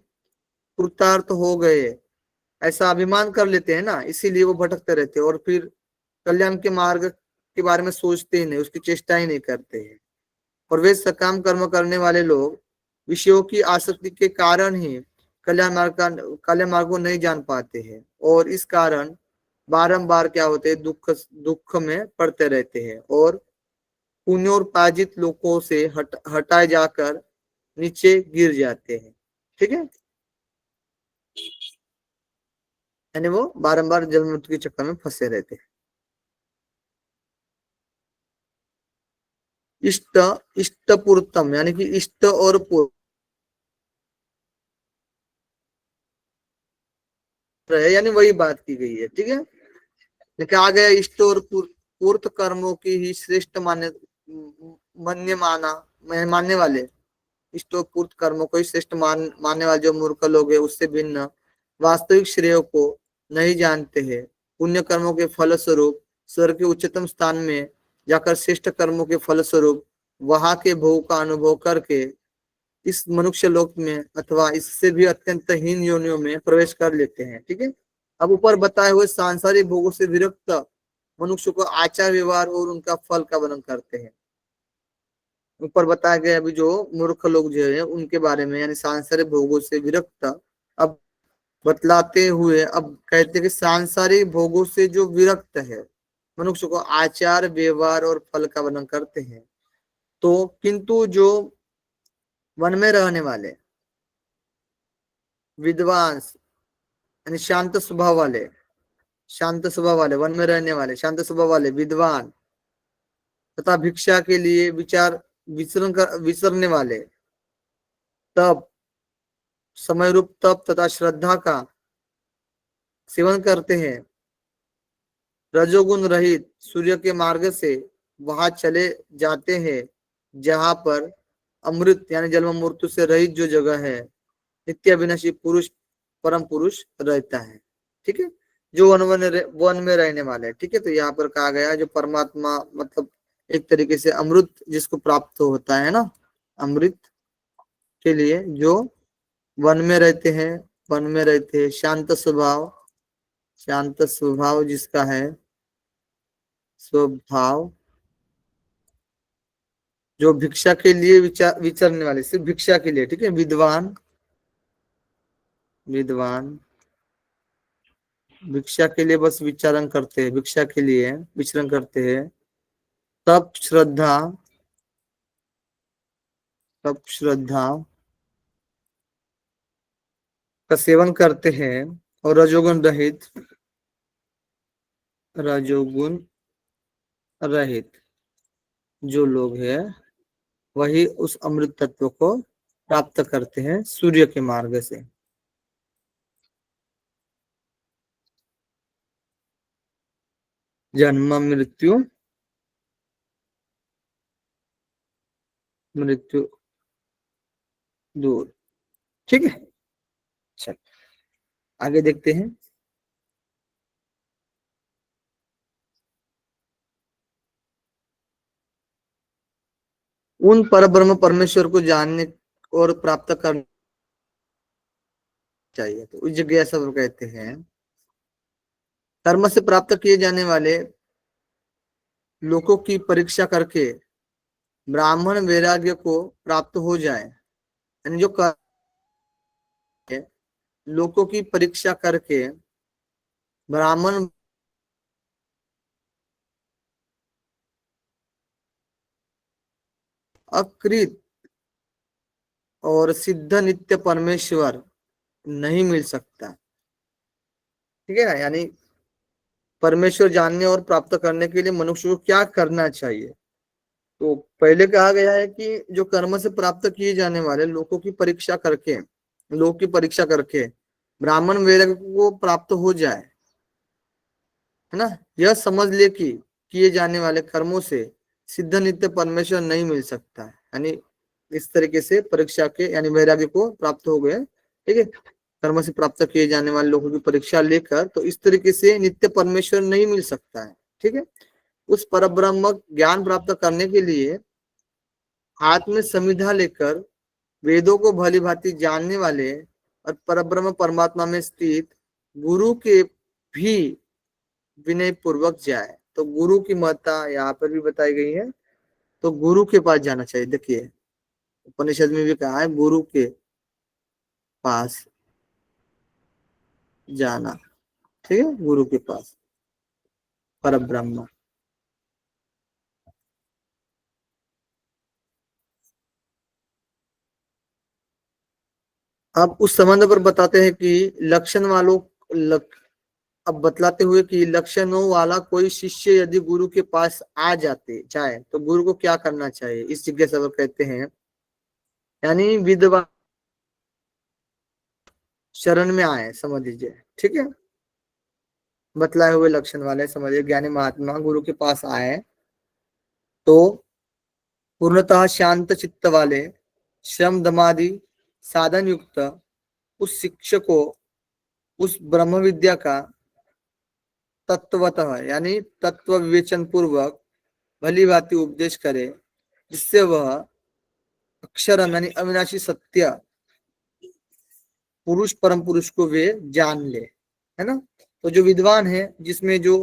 [SPEAKER 1] कृतार्थ हो गए ऐसा अभिमान कर लेते हैं ना, इसीलिए वो भटकते रहते हैं और फिर कल्याण के मार्ग के बारे में सोचते ही नहीं, उसकी चेष्टा ही नहीं करते हैं। और वे सकाम कर्म करने वाले लोग विषयों की आसक्ति के कारण ही कल्याण मार्ग को नहीं जान पाते हैं, और इस कारण बारंबार क्या होते हैं, दुख में पड़ते रहते हैं, और पुण्योपार्जित लोगों से हटाए जाकर नीचे गिर जाते हैं, ठीक है, यानी वो बारंबार जन्म मृत्यु के चक्कर में फंसे रहते हैं। इष्ट इष्टपूर्तम यानी कि इष्ट और पूर्व यानी वही बात की गई है, ठीक है, लेकिन आ गया इष्ट और पूर्त कर्मों की ही श्रेष्ठ मानने वाले, इष्ट और पूर्त कर्मों को ही श्रेष्ठ मानने वाले जो मूर्ख लोग है, उससे भिन्न वास्तविक श्रेय को नहीं जानते हैं। पुण्य कर्मों के फल स्वरूप स्वर्ग के उच्चतम स्थान में जाकर श्रेष्ठ कर्मों के फल स्वरूप वहां के भोग का अनुभव करके इस मनुष्य लोक में अथवा इससे भी अत्यंत हीन योनियों में प्रवेश कर लेते हैं, ठीक है। अब ऊपर बताए हुए सांसारिक भोगों से विरक्त मनुष्य को आचार व्यवहार और उनका फल का वर्णन करते हैं। ऊपर बताया गया अभी जो मूर्ख लोग जो है उनके बारे में, यानी सांसारिक भोगों से विरक्त, अब बतलाते हुए अब कहते हैं कि सांसारिक भोगों से जो विरक्त है मनुष्य को आचार व्यवहार और फल का वर्णन करते हैं। तो किंतु जो वन में रहने वाले विद्वांस, यानी शांत स्वभाव वाले वन में रहने वाले शांत स्वभाव वाले विद्वान तथा भिक्षा के लिए विचरने वाले तप, समय रूप तप तथा श्रद्धा का सेवन करते हैं, रजोगुण रहित सूर्य के मार्ग से वहां चले जाते हैं जहां पर अमृत यानी जन्म मृत्यु से रहित जो जगह है नित्य अविनाशी पुरुष परम पुरुष रहता है, ठीक है, जो वन में रहने वाले है, ठीक है। तो यहाँ पर कहा गया जो परमात्मा मतलब एक तरीके से अमृत जिसको प्राप्त होता है ना, अमृत के लिए जो वन में रहते हैं, शांत स्वभाव जिसका है, स्वभाव जो भिक्षा के लिए विचरने वाले, सिर्फ भिक्षा के लिए, ठीक है, विद्वान भिक्षा के लिए बस विचरण करते हैं, भिक्षा के लिए विचरण करते हैं, तप श्रद्धा का सेवन करते हैं, और रजोगुण रहित, रजोगुण रहित जो लोग हैं वही उस अमृत तत्व को प्राप्त करते हैं सूर्य के मार्ग से। जन्म मृत्यु मृत्यु दूर। ठीक है, चल आगे देखते हैं। उन परब्रह्म परमेश्वर को जानने और प्राप्त करना चाहिए। तो उस जिज्ञासा को कहते हैं कर्म से प्राप्त किए जाने वाले लोगों की परीक्षा करके ब्राह्मण वैराग्य को प्राप्त हो जाए। यानी जो लोगों की परीक्षा करके ब्राह्मण अकृत और सिद्ध नित्य परमेश्वर नहीं मिल सकता। ठीक है ना, यानी परमेश्वर जानने और प्राप्त करने के लिए मनुष्य को क्या करना चाहिए। तो पहले कहा गया है कि जो कर्म से प्राप्त किए जाने वाले लोगों की परीक्षा करके, लोग की परीक्षा करके ब्राह्मण वैराग्य को प्राप्त हो जाए, है ना। यह समझ ले कि किए जाने वाले कर्मों से सिद्ध नित्य परमेश्वर नहीं मिल सकता है। यानी इस तरीके से परीक्षा के यानी वैराग्य को प्राप्त हो गए। ठीक है, कर्म से प्राप्त किए जाने वाले लोगों की परीक्षा लेकर तो इस तरीके से नित्य परमेश्वर नहीं मिल सकता है। ठीक है, उस परब्रह्म ज्ञान प्राप्त करने के लिए हाथ में संविधा लेकर वेदों को भली भांति जानने वाले और परब्रह्म परमात्मा में स्थित गुरु के भी विनय पूर्वक जाए। तो गुरु की महत्ता यहाँ पर भी बताई गई है। तो गुरु के पास जाना चाहिए। देखिए उपनिषद में भी कहा है गुरु के पास जाना। ठीक है, गुरु के पास परब्रह्म। अब उस संबंध पर बताते हैं कि लक्षण वालों अब बतलाते हुए कि लक्षणों वाला कोई शिष्य यदि गुरु के पास आ जाए तो गुरु को क्या करना चाहिए, इस जिज्ञासा पर कहते हैं यानी विद्वान शरण में आए, समझ लीजिए। ठीक है, बतलाए हुए लक्षण वाले समझिए ज्ञानी महात्मा गुरु के पास आए तो पूर्णतः शांत चित्त वाले श्रम दमादि साधन युक्त उस शिक्षक को उस ब्रह्म विद्या का तत्वतः यानी तत्व विवेचन पूर्वक भली भांति उपदेश करे, जिससे वह अक्षरम यानी अविनाशी सत्य पुरुष परम पुरुष को वे जान ले, है ना। तो जो विद्वान है जिसमें जो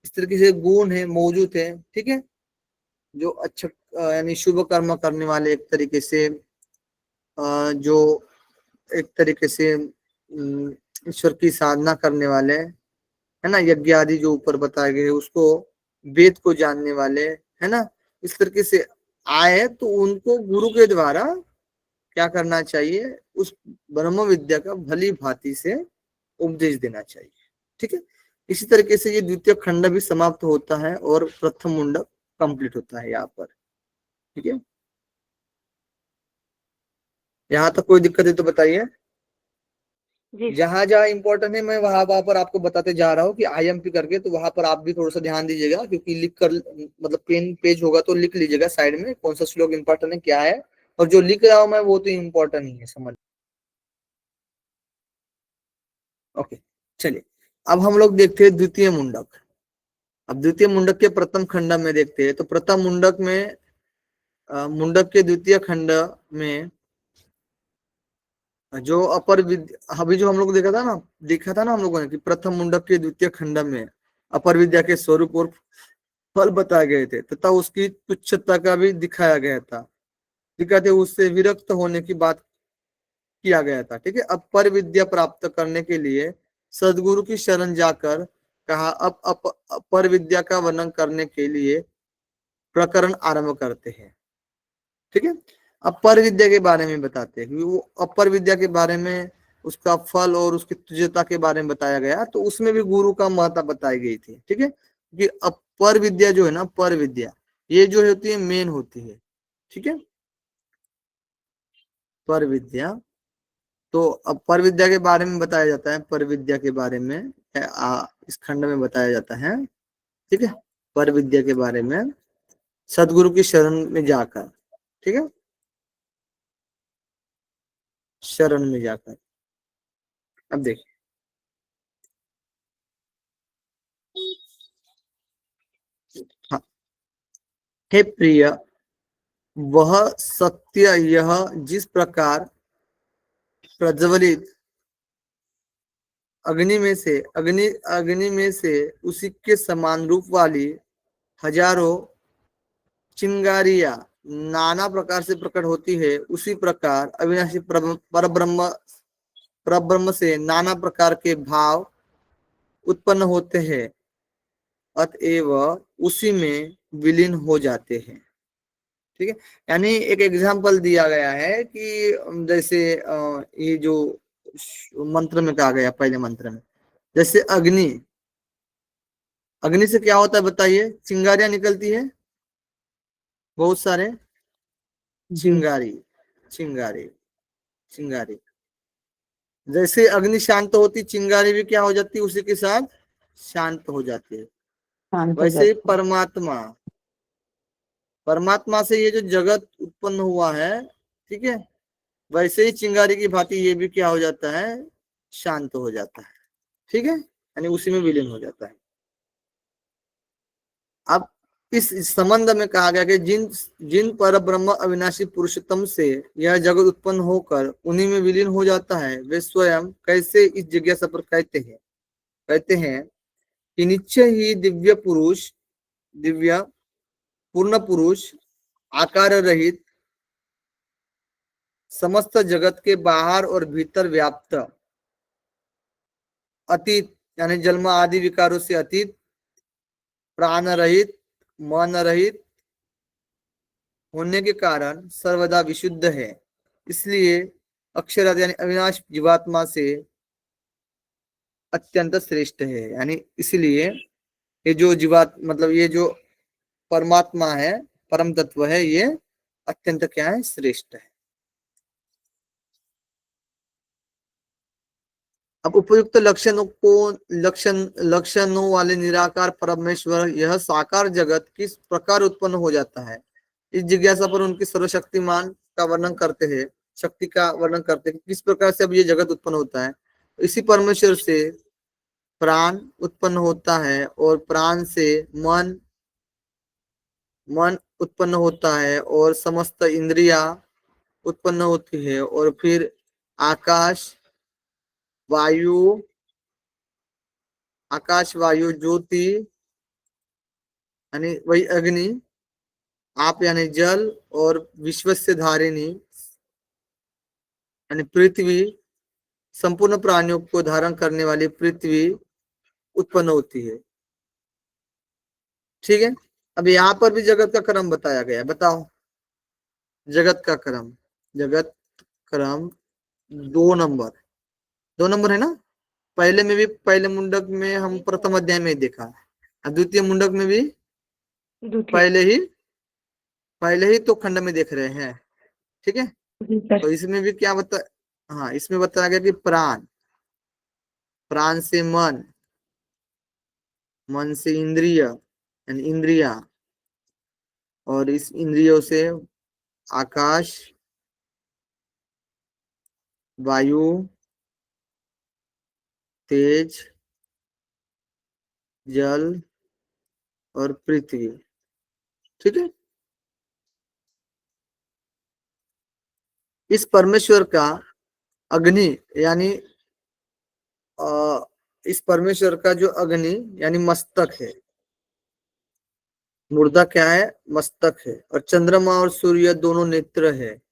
[SPEAKER 1] इस तरीके से गुण है मौजूद है, ठीक है, जो अच्छा यानी शुभ कर्म करने वाले, एक तरीके से जो एक तरीके से ईश्वर की साधना करने वाले, है ना, यज्ञ आदि जो ऊपर बताए गए उसको, वेद को जानने वाले, है ना, इस तरीके से आए तो उनको गुरु के द्वारा क्या करना चाहिए, उस ब्रह्म विद्या का भली भांति से उपदेश देना चाहिए। ठीक है, इसी तरीके से ये द्वितीय खंड भी समाप्त होता है और प्रथम मुंडक कंप्लीट होता है यहाँ पर। ठीक है, यहाँ तक कोई दिक्कत है तो बताइए।
[SPEAKER 2] जी
[SPEAKER 1] जहां जहां इंपॉर्टेंट है मैं वहां पर आपको बताते जा रहा हूँ कि IMP करके, तो वहां पर आप भी थोड़ा सा ध्यान दीजिएगा, क्योंकि लिख कर मतलब पेन पेज होगा तो लिख लीजिएगा साइड में कौन सा श्लोक इंपॉर्टेंट है क्या है, और जो लिख रहा हूं मैं वो तो इम्पोर्टेंट नहीं है, समझ। ओके, चलिए अब हम लोग देखते हैं द्वितीय मुंडक। अब द्वितीय मुंडक के प्रथम खंड में देखते हैं। तो प्रथम मुंडक में मुंडक के द्वितीय खंड में जो अपर विद्या, अभी जो हम लोग देखा था ना हम लोगों ने कि प्रथम मुंडक के द्वितीय खंड में अपर विद्या के स्वरूप और फल बताए गए थे तथा उसकी तुच्छता का भी दिखाया गया था। दिखाते उससे विरक्त होने की बात किया गया था। ठीक है, अपर विद्या प्राप्त करने के लिए सदगुरु की शरण जाकर कहा। अब अपर विद्या का वर्णन करने के लिए प्रकरण आरंभ करते हैं। ठीक है, अपर विद्या के बारे में बताते हैं कि वो अपर विद्या के बारे में उसका फल और उसकी तुल्यता के बारे में बताया गया, तो उसमें भी गुरु का महत्व बताई गई थी। ठीक है, कि अब पर विद्या जो है ना, पर विद्या ये जो होती है मेन होती है। ठीक है, पर विद्या, तो अब पर विद्या के बारे में बताया जाता है, पर विद्या के बारे में इस खंड में बताया जाता है। ठीक है, पर विद्या के बारे में सदगुरु की शरण में जाकर, ठीक है, शरण में जाकर। अब देखिए, हाँ, हे प्रिय, वह सत्य यह जिस प्रकार प्रज्वलित अग्नि में से उसी के समान रूप वाली हजारों चिंगारियां नाना प्रकार से प्रकट होती है, उसी प्रकार अविनाशी परब्रह्म परब्रह्म से नाना प्रकार के भाव उत्पन्न होते हैं, अतएव उसी में विलीन हो जाते हैं। ठीक है, यानी एक एग्जाम्पल दिया गया है कि जैसे ये जो मंत्र में कहा गया, पहले मंत्र में, जैसे अग्नि, अग्नि से क्या होता है बताइए? चिंगारियां निकलती है, बहुत सारे
[SPEAKER 4] जी
[SPEAKER 1] चिंगारी, चिंगारी, चिंगारी। जैसे अग्नि शांत होती, चिंगारी भी क्या हो जाती है? उसी के साथ शांत हो जाती है।
[SPEAKER 4] शांत हो
[SPEAKER 1] वैसे ही
[SPEAKER 4] जाते हैं।
[SPEAKER 1] परमात्मा, परमात्मा से ये जो जगत उत्पन्न हुआ है, ठीक है, वैसे ही चिंगारी की भांति ये भी क्या हो जाता है? शांत हो जाता है। ठीक है, यानी उसी में विलीन हो जाता है। अब इस संबंध में कहा गया कि जिन जिन पर ब्रह्म अविनाशी पुरुषोत्तम से यह जगत उत्पन्न होकर उन्हीं में विलीन हो जाता है, वे स्वयं कैसे इस जिज्ञासा पर कहते हैं कि निश्चय ही दिव्य पूर्ण पुरुष, आकार रहित, समस्त जगत के बाहर और भीतर व्याप्त, अतीत यानी जन्म आदि विकारों से अतीत, प्राण रहित, मन रहित होने के कारण सर्वदा विशुद्ध है, इसलिए अक्षराद यानी अविनाश जीवात्मा से अत्यंत श्रेष्ठ है। यानी इसलिए ये जो जीवात मतलब ये जो परमात्मा है, परम तत्व है, ये अत्यंत क्या है? श्रेष्ठ है। अब उपयुक्त लक्षणों वाले निराकार परमेश्वर यह साकार जगत किस प्रकार उत्पन्न हो जाता है, इस जिज्ञासा पर उनकी सर्वशक्तिमान का वर्णन करते हैं, शक्ति का वर्णन करते हैं, किस प्रकार से अब ये जगत उत्पन्न होता है। इसी परमेश्वर से प्राण उत्पन्न होता है और प्राण से मन उत्पन्न होता है और समस्त इंद्रिया उत्पन्न होती है, और फिर आकाश वायु ज्योति यानी वही अग्नि, आप यानी जल, और विश्व से धारिणी यानी पृथ्वी, संपूर्ण प्राणियों को धारण करने वाली पृथ्वी उत्पन्न होती है। ठीक है, अब यहाँ पर भी जगत का क्रम बताया गया है। बताओ, जगत का क्रम, जगत क्रम 2 नंबर है ना। पहले में भी, पहले मुंडक में हम प्रथम अध्याय में देखा, और द्वितीय मुंडक में भी
[SPEAKER 2] द्वितीय।
[SPEAKER 1] पहले ही तो खंड में देख रहे हैं। ठीक है,
[SPEAKER 2] जी सर।
[SPEAKER 1] तो इसमें भी क्या हाँ, इसमें बताया गया कि प्राण से मन, मन से इंद्रिय यानी इंद्रिया, और इस इंद्रियों से आकाश, वायु, तेज, जल और पृथ्वी। ठीक है, इस परमेश्वर का अग्नि यानी इस परमेश्वर का जो अग्नि यानी मस्तक है, मुर्दा क्या है? मस्तक है, और चंद्रमा और सूर्य दोनों नेत्र है,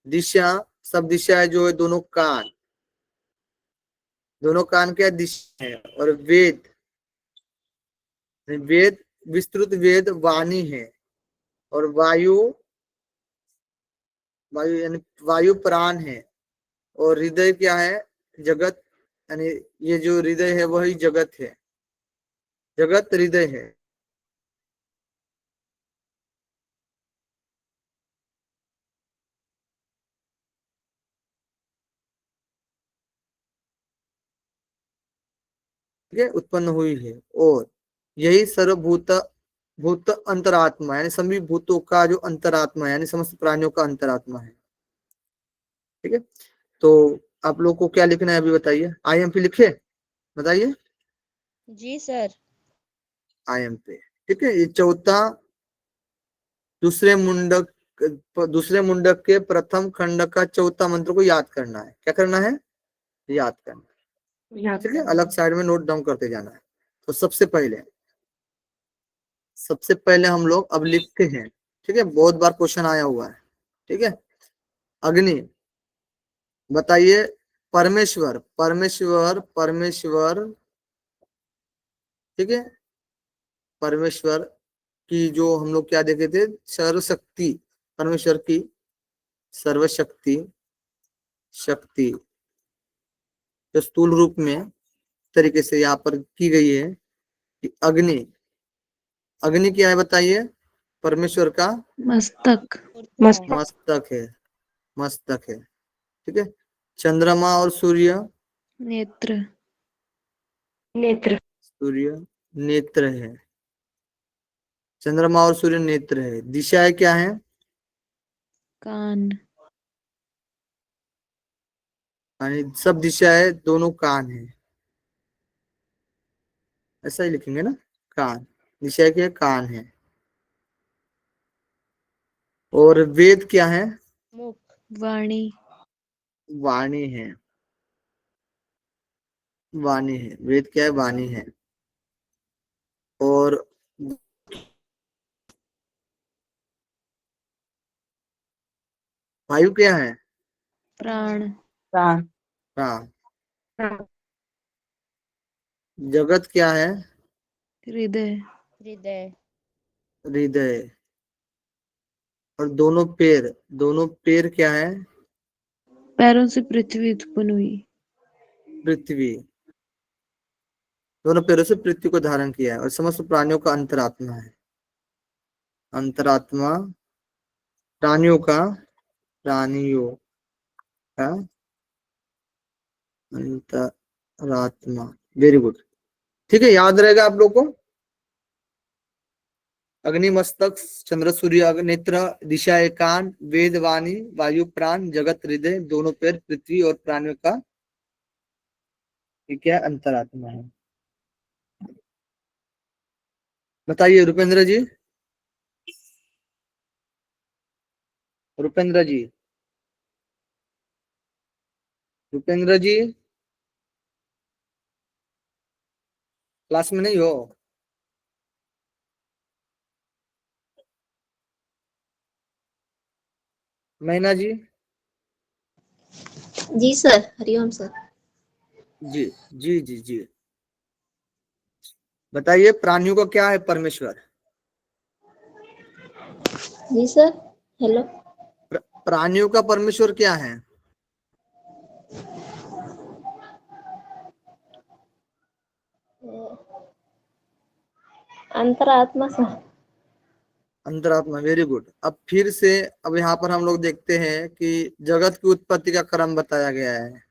[SPEAKER 1] दिशा सब दिशाएं जो है दोनों कान क्या दिशा है, और वेद विस्तृत वेद वाणी है, और वायु यानी वायु प्राण है, और हृदय क्या है? जगत, यानी ये जो हृदय है वही जगत है, जगत हृदय है। ठीक है, उत्पन्न हुई है। और यही सर्वभूत भूत अंतरात्मा, यानी सभी भूतों का जो अंतरात्मा है, यानी समस्त प्राणियों का अंतरात्मा है। ठीक है, तो आप लोग को क्या लिखना है अभी बताइए। IMP लिखे, बताइए।
[SPEAKER 3] जी सर।
[SPEAKER 1] IMP, ठीक है। ये चौथा दूसरे मुंडक के प्रथम खंड का चौथा मंत्र को याद करना है। क्या करना है? याद करना है।
[SPEAKER 2] याद
[SPEAKER 1] ठीक है,
[SPEAKER 2] करना
[SPEAKER 1] अलग
[SPEAKER 2] है।
[SPEAKER 1] साइड में नोट डाउन करते जाना है। तो सबसे पहले हम लोग अब लिखते हैं। ठीक है, बहुत बार क्वेश्चन आया हुआ है। ठीक है, अग्नि, बताइए। परमेश्वर, परमेश्वर, परमेश्वर, ठीक है। परमेश्वर की जो हम लोग क्या देखे थे, सर्वशक्ति, परमेश्वर की सर्वशक्ति, शक्ति जो स्थूल रूप में तरीके से यहाँ पर की गई है कि अग्नि, अग्नि क्या है बताइए? परमेश्वर का
[SPEAKER 4] मस्तक।
[SPEAKER 2] मस्तक।
[SPEAKER 1] मस्तक है, मस्तक है। ठीक है, चंद्रमा और सूर्य,
[SPEAKER 4] नेत्र।
[SPEAKER 2] नेत्र।
[SPEAKER 1] सूर्य नेत्र है, चंद्रमा और सूर्य नेत्र है। दिशाएं क्या है?
[SPEAKER 4] कान।
[SPEAKER 1] यानी सब दिशाएं दोनों कान है, ऐसा ही लिखेंगे ना, कान। दिशाएं क्या है? कान है। और वेद क्या है?
[SPEAKER 3] मुख।
[SPEAKER 4] वाणी।
[SPEAKER 1] वाणी है, वाणी है। वेद क्या है? वाणी है। और वायु क्या है?
[SPEAKER 3] प्राण।
[SPEAKER 4] प्राण।
[SPEAKER 1] हाँ।
[SPEAKER 2] हाँ।
[SPEAKER 1] जगत क्या है?
[SPEAKER 4] हृदय।
[SPEAKER 3] हृदय।
[SPEAKER 1] हृदय। और दोनों पैर क्या है?
[SPEAKER 4] पैरों से पृथ्वी उत्पन्न हुई।
[SPEAKER 1] पृथ्वी। दोनों पैरों से पृथ्वी को धारण किया है। और समस्त प्राणियों का अंतरात्मा है, अंतरात्मा, प्राणियों का, प्राणियों का अंतरात्मा। Very good. ठीक है, याद रहेगा आप लोग को। अग्नि, मस्तक, चंद्र, सूर्य, अग्निनेत्र, दिशाएं कान, वेद वाणी, वायु प्राण, जगत हृदय, दोनों पैर पृथ्वी और प्राणियों का ये क्या अंतरात्मा है। बताइए रुपेंद्र जी, रुपेंद्र जी, रुपेंद्र जी, क्लास में नहीं हो? मैना जी,
[SPEAKER 5] जी सर। हरिओम सर।
[SPEAKER 1] जी जी जी जी, बताइए प्राणियों का क्या है? परमेश्वर।
[SPEAKER 5] जी सर। हेलो।
[SPEAKER 1] प्राणियों का परमेश्वर क्या है?
[SPEAKER 5] अंतरात्मा सर।
[SPEAKER 1] अंतरात्मा, वेरी गुड। अब फिर से, अब यहाँ पर हम लोग देखते हैं कि जगत की उत्पत्ति का क्रम बताया गया है।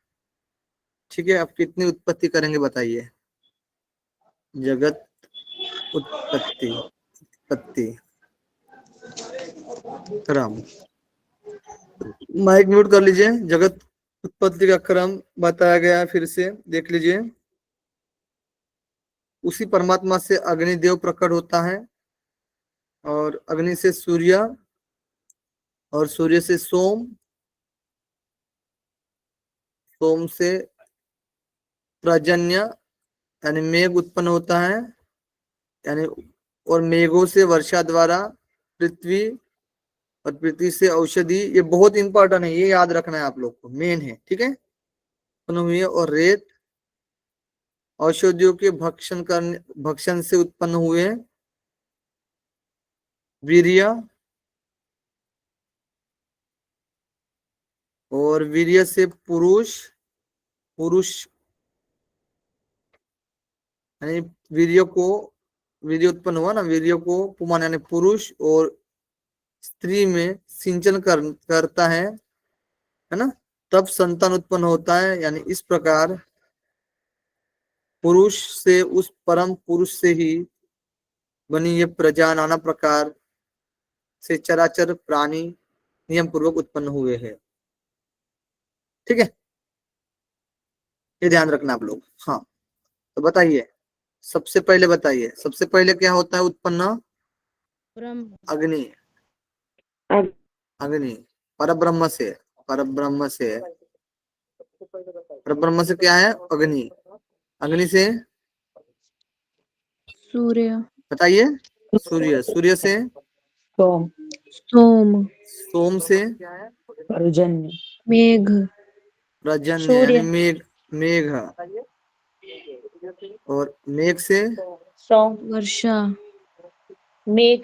[SPEAKER 1] ठीक है, अब कितनी उत्पत्ति करेंगे बताइए। जगत उत्पत्ति, उत्पत्ति क्रम, माइक म्यूट कर लीजिए। जगत उत्पत्ति का क्रम बताया गया है, फिर से देख लीजिए। उसी परमात्मा से अग्निदेव प्रकट होता है, और अग्नि से सूर्य, और सूर्य से सोम, सोम से पर्जन्य यानी मेघ उत्पन्न होता है, यानी, और मेघों से वर्षा द्वारा पृथ्वी, और पृथ्वी से औषधि। ये बहुत इंपॉर्टेंट है, ये याद रखना है आप लोग को, मेन है। ठीक है, उत्पन्न हुई है। और रेत औषधियों के भक्षण से उत्पन्न हुए। वीर्य, और वीर्य से पुरुष, पुरुष यानी वीर्य उत्पन्न हुआ ना, वीर्य को पुमान यानी पुरुष और स्त्री में सिंचन करता है ना, तब संतान उत्पन्न होता है। यानी इस प्रकार पुरुष से, उस परम पुरुष से ही बनी ये प्रजा नाना प्रकार से चराचर प्राणी नियम पूर्वक उत्पन्न हुए हैं। ठीक है, ये ध्यान रखना आप लोग। हाँ, तो बताइए, सबसे पहले बताइए, सबसे पहले क्या होता है उत्पन्न?
[SPEAKER 3] ब्रह्म।
[SPEAKER 1] अग्नि।
[SPEAKER 2] अग-
[SPEAKER 1] अग्नि परब्रह्म से, परब्रह्म से, परब्रह्म से क्या है? अग्नि। अग्नि से
[SPEAKER 4] सूर्य,
[SPEAKER 1] बताइए, सूर्य। सूर्य से
[SPEAKER 6] सोम,
[SPEAKER 4] सोम,
[SPEAKER 1] सोम से
[SPEAKER 6] पर्जन्य,
[SPEAKER 4] मेघ,
[SPEAKER 1] पर्जन्य यानी
[SPEAKER 2] सूर्य,
[SPEAKER 1] मेघ, मेघ। और मेघ से
[SPEAKER 2] सोम,
[SPEAKER 4] वर्षा,
[SPEAKER 2] मेघ,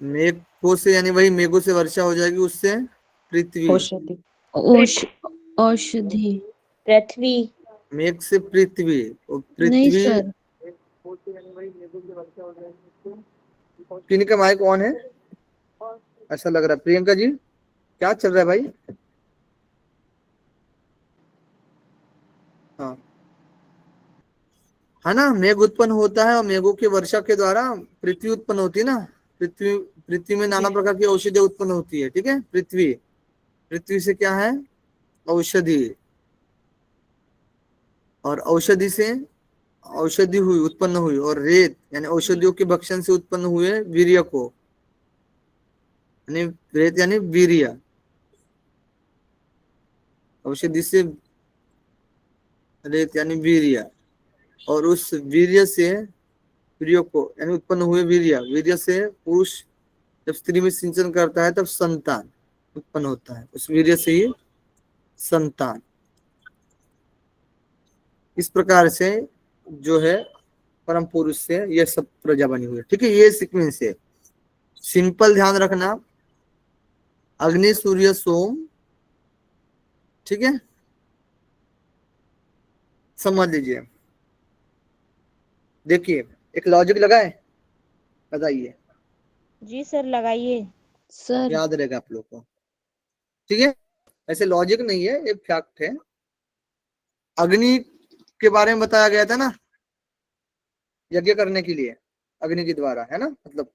[SPEAKER 1] मेघों से यानी वही मेघों से वर्षा हो जाएगी, उससे पृथ्वी।
[SPEAKER 6] औषधि,
[SPEAKER 4] औषधि।
[SPEAKER 2] पृथ्वी,
[SPEAKER 1] मेघ से पृथ्वी, और
[SPEAKER 4] नहीं
[SPEAKER 1] पृथ्वी।
[SPEAKER 4] सर,
[SPEAKER 1] किन का माइक ऑन है ऐसा लग रहा है? प्रियंका जी, क्या चल रहा है भाई? हाँ, है ना, मेघ उत्पन्न होता है और मेघों की वर्षा के द्वारा पृथ्वी उत्पन्न होती है ना। पृथ्वी, पृथ्वी में नाना प्रकार की औषधि उत्पन्न होती है। ठीक है, पृथ्वी, पृथ्वी से क्या है? औषधि। और औषधि से औषधि हुई, उत्पन्न हुई। और रेत यानी औषधियों के भक्षण से उत्पन्न हुए वीर्य को, यानी रेत यानी वीर्य, औषधि से रेत यानी वीर्य। और उस वीर्य से, वीर्य को यानी उत्पन्न हुए वीर्य, वीर्य से पुरुष जब स्त्री में सिंचन करता है तब संतान उत्पन्न होता है, उस वीर्य से ही संतान। इस प्रकार से जो है परम पुरुष से यह सब प्रजा बनी हुई है। ठीक है, ये सीक्वेंस है, सिंपल ध्यान रखना। अग्नि, सूर्य, सोम। ठीक है, समझ लीजिए। देखिए, एक लॉजिक लगाए, बताइए,
[SPEAKER 3] जी सर लगाइए।
[SPEAKER 4] सर,
[SPEAKER 1] याद रहेगा आप लोग को। ठीक है, ऐसे लॉजिक नहीं है, ये फैक्ट है। अग्नि के बारे में बताया गया था ना, यज्ञ करने के लिए अग्नि के द्वारा, है ना, मतलब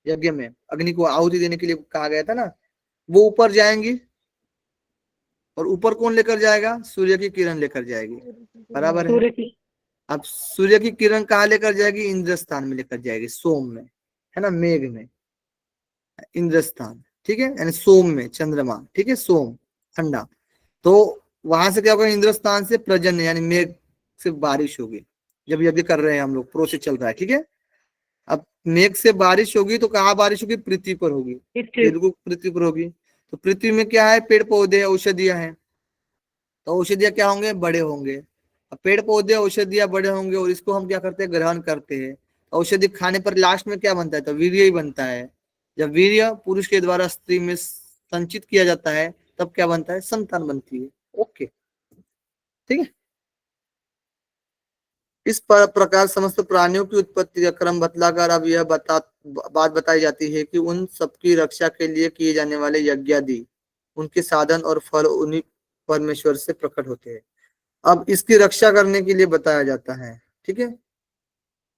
[SPEAKER 1] यज्ञ में अग्नि को आहुति देने के लिए कहा गया था ना। वो ऊपर जाएंगी, और ऊपर कौन लेकर जाएगा? सूर्य की किरण लेकर जाएगी, बराबर है।
[SPEAKER 2] सूर्य की,
[SPEAKER 1] अब सूर्य की किरण कहाँ लेकर जाएगी? इंद्र स्थान में लेकर जाएगी, सोम में, है ना, मेघ में, इंद्र स्थान। ठीक है, यानी सोम में चंद्रमा। ठीक है, सोम ठंडा। तो वहां से क्या होगा? इंद्र स्थान से पर्जन्य यानी मेघ से बारिश होगी। जब यज्ञ कर रहे हैं हम लोग, प्रोसेस चल रहा है। ठीक है, अब मेघ से बारिश होगी तो कहाँ बारिश होगी? पृथ्वी पर होगी,
[SPEAKER 2] पृथ्वी,
[SPEAKER 1] बिल्कुल पृथ्वी पर होगी। तो पृथ्वी में क्या है? पेड़ पौधे, औषधियां हैं। तो औषधियां क्या होंगे? बड़े होंगे। अब पेड़ पौधे, औषधियां बड़े होंगे, और इसको हम क्या करते हैं? ग्रहण करते हैं। औषधि खाने पर लास्ट में क्या बनता है? तो वीर्य ही बनता है। जब वीर्य पुरुष के द्वारा स्त्री में संचित किया जाता है तब क्या बनता है? संतान बनती है। ओके, ठीक है। इस प्रकार समस्त प्राणियों की उत्पत्ति का क्रम बतलाकर अब यह बात बताई जाती है कि उन सबकी रक्षा के लिए किए जाने वाले यज्ञादि, उनके साधन और फल उन्हीं परमेश्वर से प्रकट होते हैं। अब इसकी रक्षा करने के लिए बताया जाता है। ठीक है,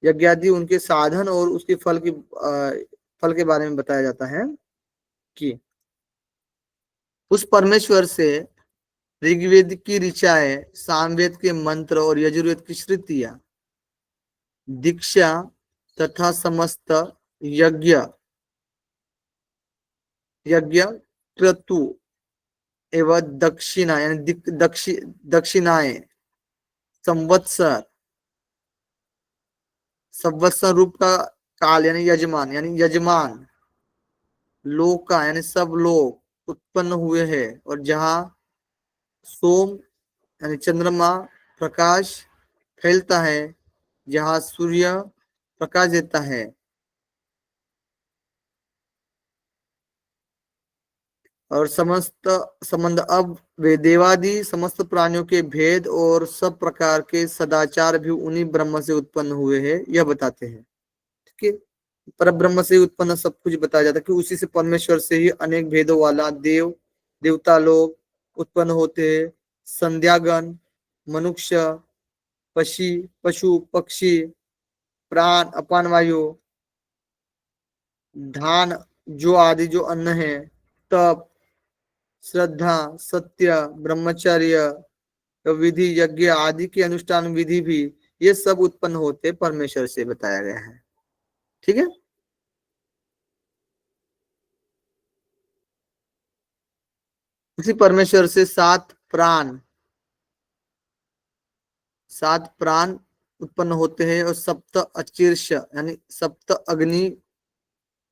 [SPEAKER 1] यज्ञादि उनके साधन और उसके फल के बारे में बताया जाता है कि उस परमेश्वर से ऋग्वेद की ऋचाएं, सामवेद के मंत्र और यजुर्वेद की श्रुतियां, दीक्षा तथा समस्त यज्ञ यज्ञ क्रतु एवं दक्षिणा यानी दक्षिणाएं, संवत्सर, संवत्सर रूप का काल यानी यजमान, लोका यानी सब लोग उत्पन्न हुए हैं। और जहाँ सोम यानी चंद्रमा प्रकाश फैलता है, जहाँ सूर्य प्रकाश देता है, और समस्त संबंध अब वे देवादि समस्त प्राणियों के भेद और सब प्रकार के सदाचार भी उन्हीं ब्रह्म से उत्पन्न हुए हैं, यह बताते हैं। ठीक है, पर ब्रह्म से उत्पन्न सब कुछ बताया जाता है कि उसी से, परमेश्वर से ही अनेक भेदों वाला देवता लोग उत्पन्न होते हैं। संध्यागण, मनुष्य, पशु पक्षी, प्राण, अपान वायु, धान जो आदि जो अन्न है, तप, श्रद्धा, सत्य, ब्रह्मचर्य, विधि, यज्ञ आदि के अनुष्ठान विधि भी, ये सब उत्पन्न होते परमेश्वर से, बताया गया है। ठीक है, उसी परमेश्वर से सात प्राण उत्पन्न होते हैं और सप्त अचीर्ष यानी सप्त अग्नि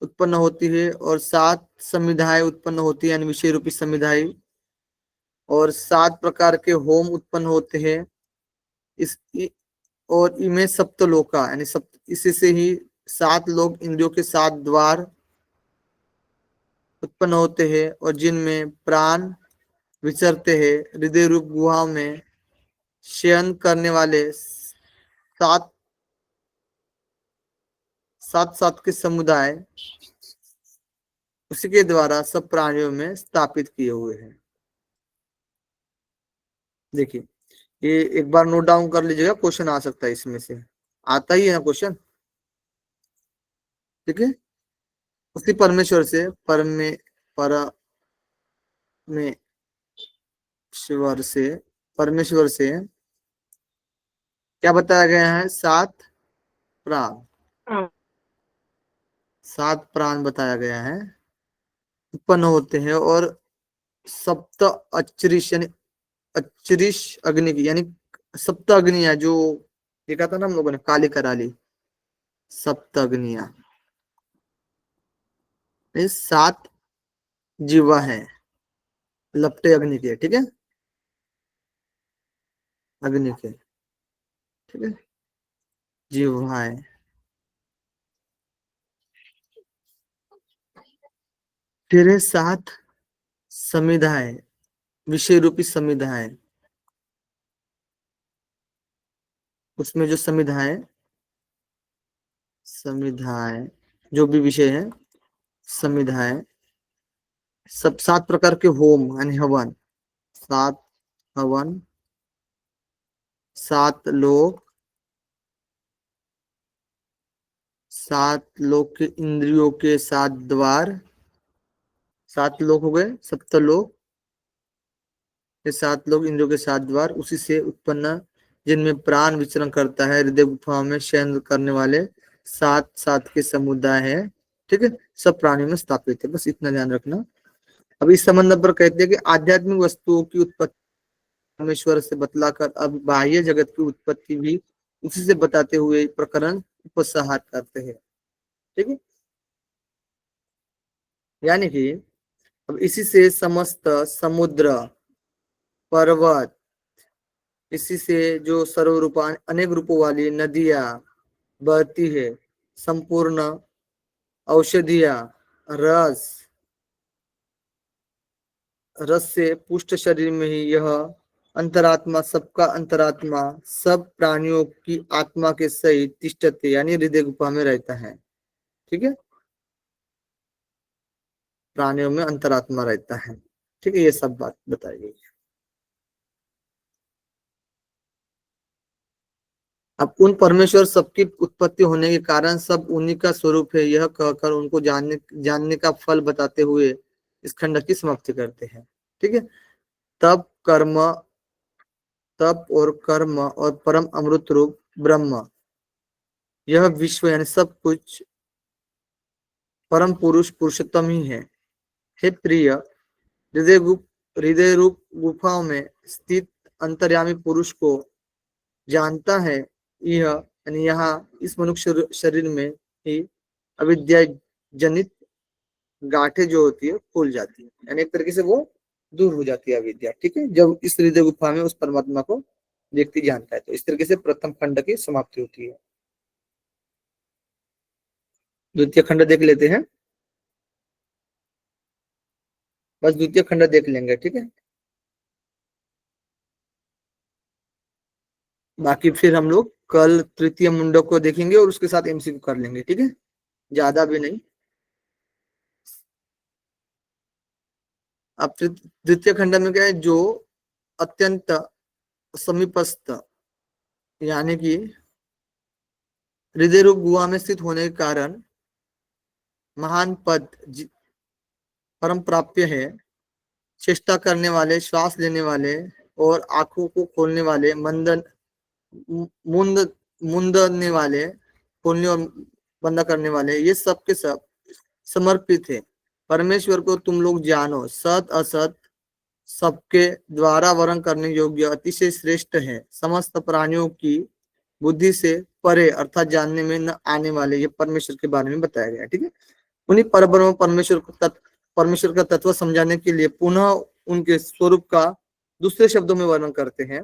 [SPEAKER 1] उत्पन्न होती है और 7 समिधाएं उत्पन्न होती है यानी विषय रूपी समिधाएं, और 7 प्रकार के होम उत्पन्न होते हैं। इस और इनमें सप्तलोका यानी इसी से ही 7 लोग, इंद्रियों के 7 द्वार उत्पन्न होते हैं और जिनमें प्राण विचरते हैं। हृदय रूप गुहा में शयन करने वाले 7 के समुदाय उसी के द्वारा सब प्राणियों में स्थापित किए हुए हैं। देखिए, ये एक बार नोट डाउन कर लीजिएगा, क्वेश्चन आ सकता है इसमें से, आता ही है ना क्वेश्चन। ठीक है, उसी परमेश्वर से परमेश्वर से क्या बताया गया है? 7 प्राण, 7 प्राण बताया गया है उत्पन्न होते हैं और सप्त अचरिश यानी अचरिश अग्नि की, यानी सप्त अग्नियां जो देखा था ना हम लोगों ने, काली कराली सप्त अग्नियां, 7 जीवा है लपटे अग्नि के। ठीक है, अग्नि के, ठीक है, जीवाएं। फिर 7 समिधाएं, विषय रूपी समिधाएं, उसमें जो समिधाएं जो भी विषय है, समिधाएं, सब 7 प्रकार के होम यानी हवन, 7 हवन, 7 लोक, 7 लोक के इंद्रियों के 7 द्वार, 7 लोक हो गए, सप्तलोक, ये 7 लोग इंद्रियों के 7 द्वार, उसी से उत्पन्न जिनमें प्राण विचरण करता है। हृदय गुफा में शयन करने वाले 7 के समुदाय है। ठीक है, सब प्राणियों में स्थापित है, बस इतना ध्यान रखना। अब इस संबंध पर कहते हैं कि आध्यात्मिक वस्तुओं की उत्पत्ति परमेश्वर से बतलाकर अब बाह्य जगत की उत्पत्ति भी उसी से बताते हुए प्रकरण उपसंहार करते हैं। ठीक है, यानी कि अब इसी से समस्त समुद्र, पर्वत, इसी से जो सर्वरूपा अनेक रूपों वाली नदियां बहती है, संपूर्ण औषधियां, रस से पुष्ट शरीर में ही यह अंतरात्मा, सबका अंतरात्मा सब प्राणियों की आत्मा के सहित तिष्ठते यानी हृदय गुफा में रहता है। ठीक है, प्राणियों में अंतरात्मा रहता है। ठीक है, ये सब बात बताई गई। अब उन परमेश्वर सबकी उत्पत्ति होने के कारण सब उन्हीं का स्वरूप है, यह कहकर उनको जानने का फल बताते हुए इस खंड की समाप्ति करते हैं। ठीक है, तप और कर्म और परम अमृत रूप ब्रह्म, यह विश्व यानी सब कुछ परम पुरुष पुरुषोत्तम ही है। हे प्रिय, हृदय रूप गुफाओं में स्थित अंतर्यामी पुरुष को जानता है। यह यानी यहाँ इस मनुष्य शरीर में ही अविद्या जनित गांठें जो होती है खुल जाती है, यानी एक तरीके से वो दूर हो जाती है अविद्या। ठीक है, जब इस हृदय गुफा में उस परमात्मा को व्यक्ति जानता है, तो इस तरीके से प्रथम खंड की समाप्ति होती है। द्वितीय खंड देख लेते हैं। बस द्वितीय खंड देख लेंगे, ठीक है। बाकी फिर हम लोग कल तृतीय मुंडक को देखेंगे और उसके साथ एमसीक्यू कर लेंगे, ठीक है, ज्यादा भी नहीं। अब द्वितीय खंड में क्या है, जो अत्यंत समीपस्थ यानी कि हृदय रूप गुहा में स्थित होने के कारण महान पद परम प्राप्य है। चेष्टा करने वाले, श्वास लेने वाले और आंखों को खोलने वाले, मुंद मुंदने वाले, खोलने और बंद करने वाले, ये सब के सब समर्पित है। परमेश्वर को तुम लोग जानो, सत असत सबके द्वारा वर्ण करने योग्य अतिशय श्रेष्ठ है। समस्त प्राणियों की बुद्धि से परे अर्थात जानने में न आने वाले, ये परमेश्वर के बारे में बताया गया, ठीक है। उन्हीं परब्रह्म परमेश्वर का तत्व समझाने के लिए पुनः उनके स्वरूप का दूसरे शब्दों में वर्णन करते हैं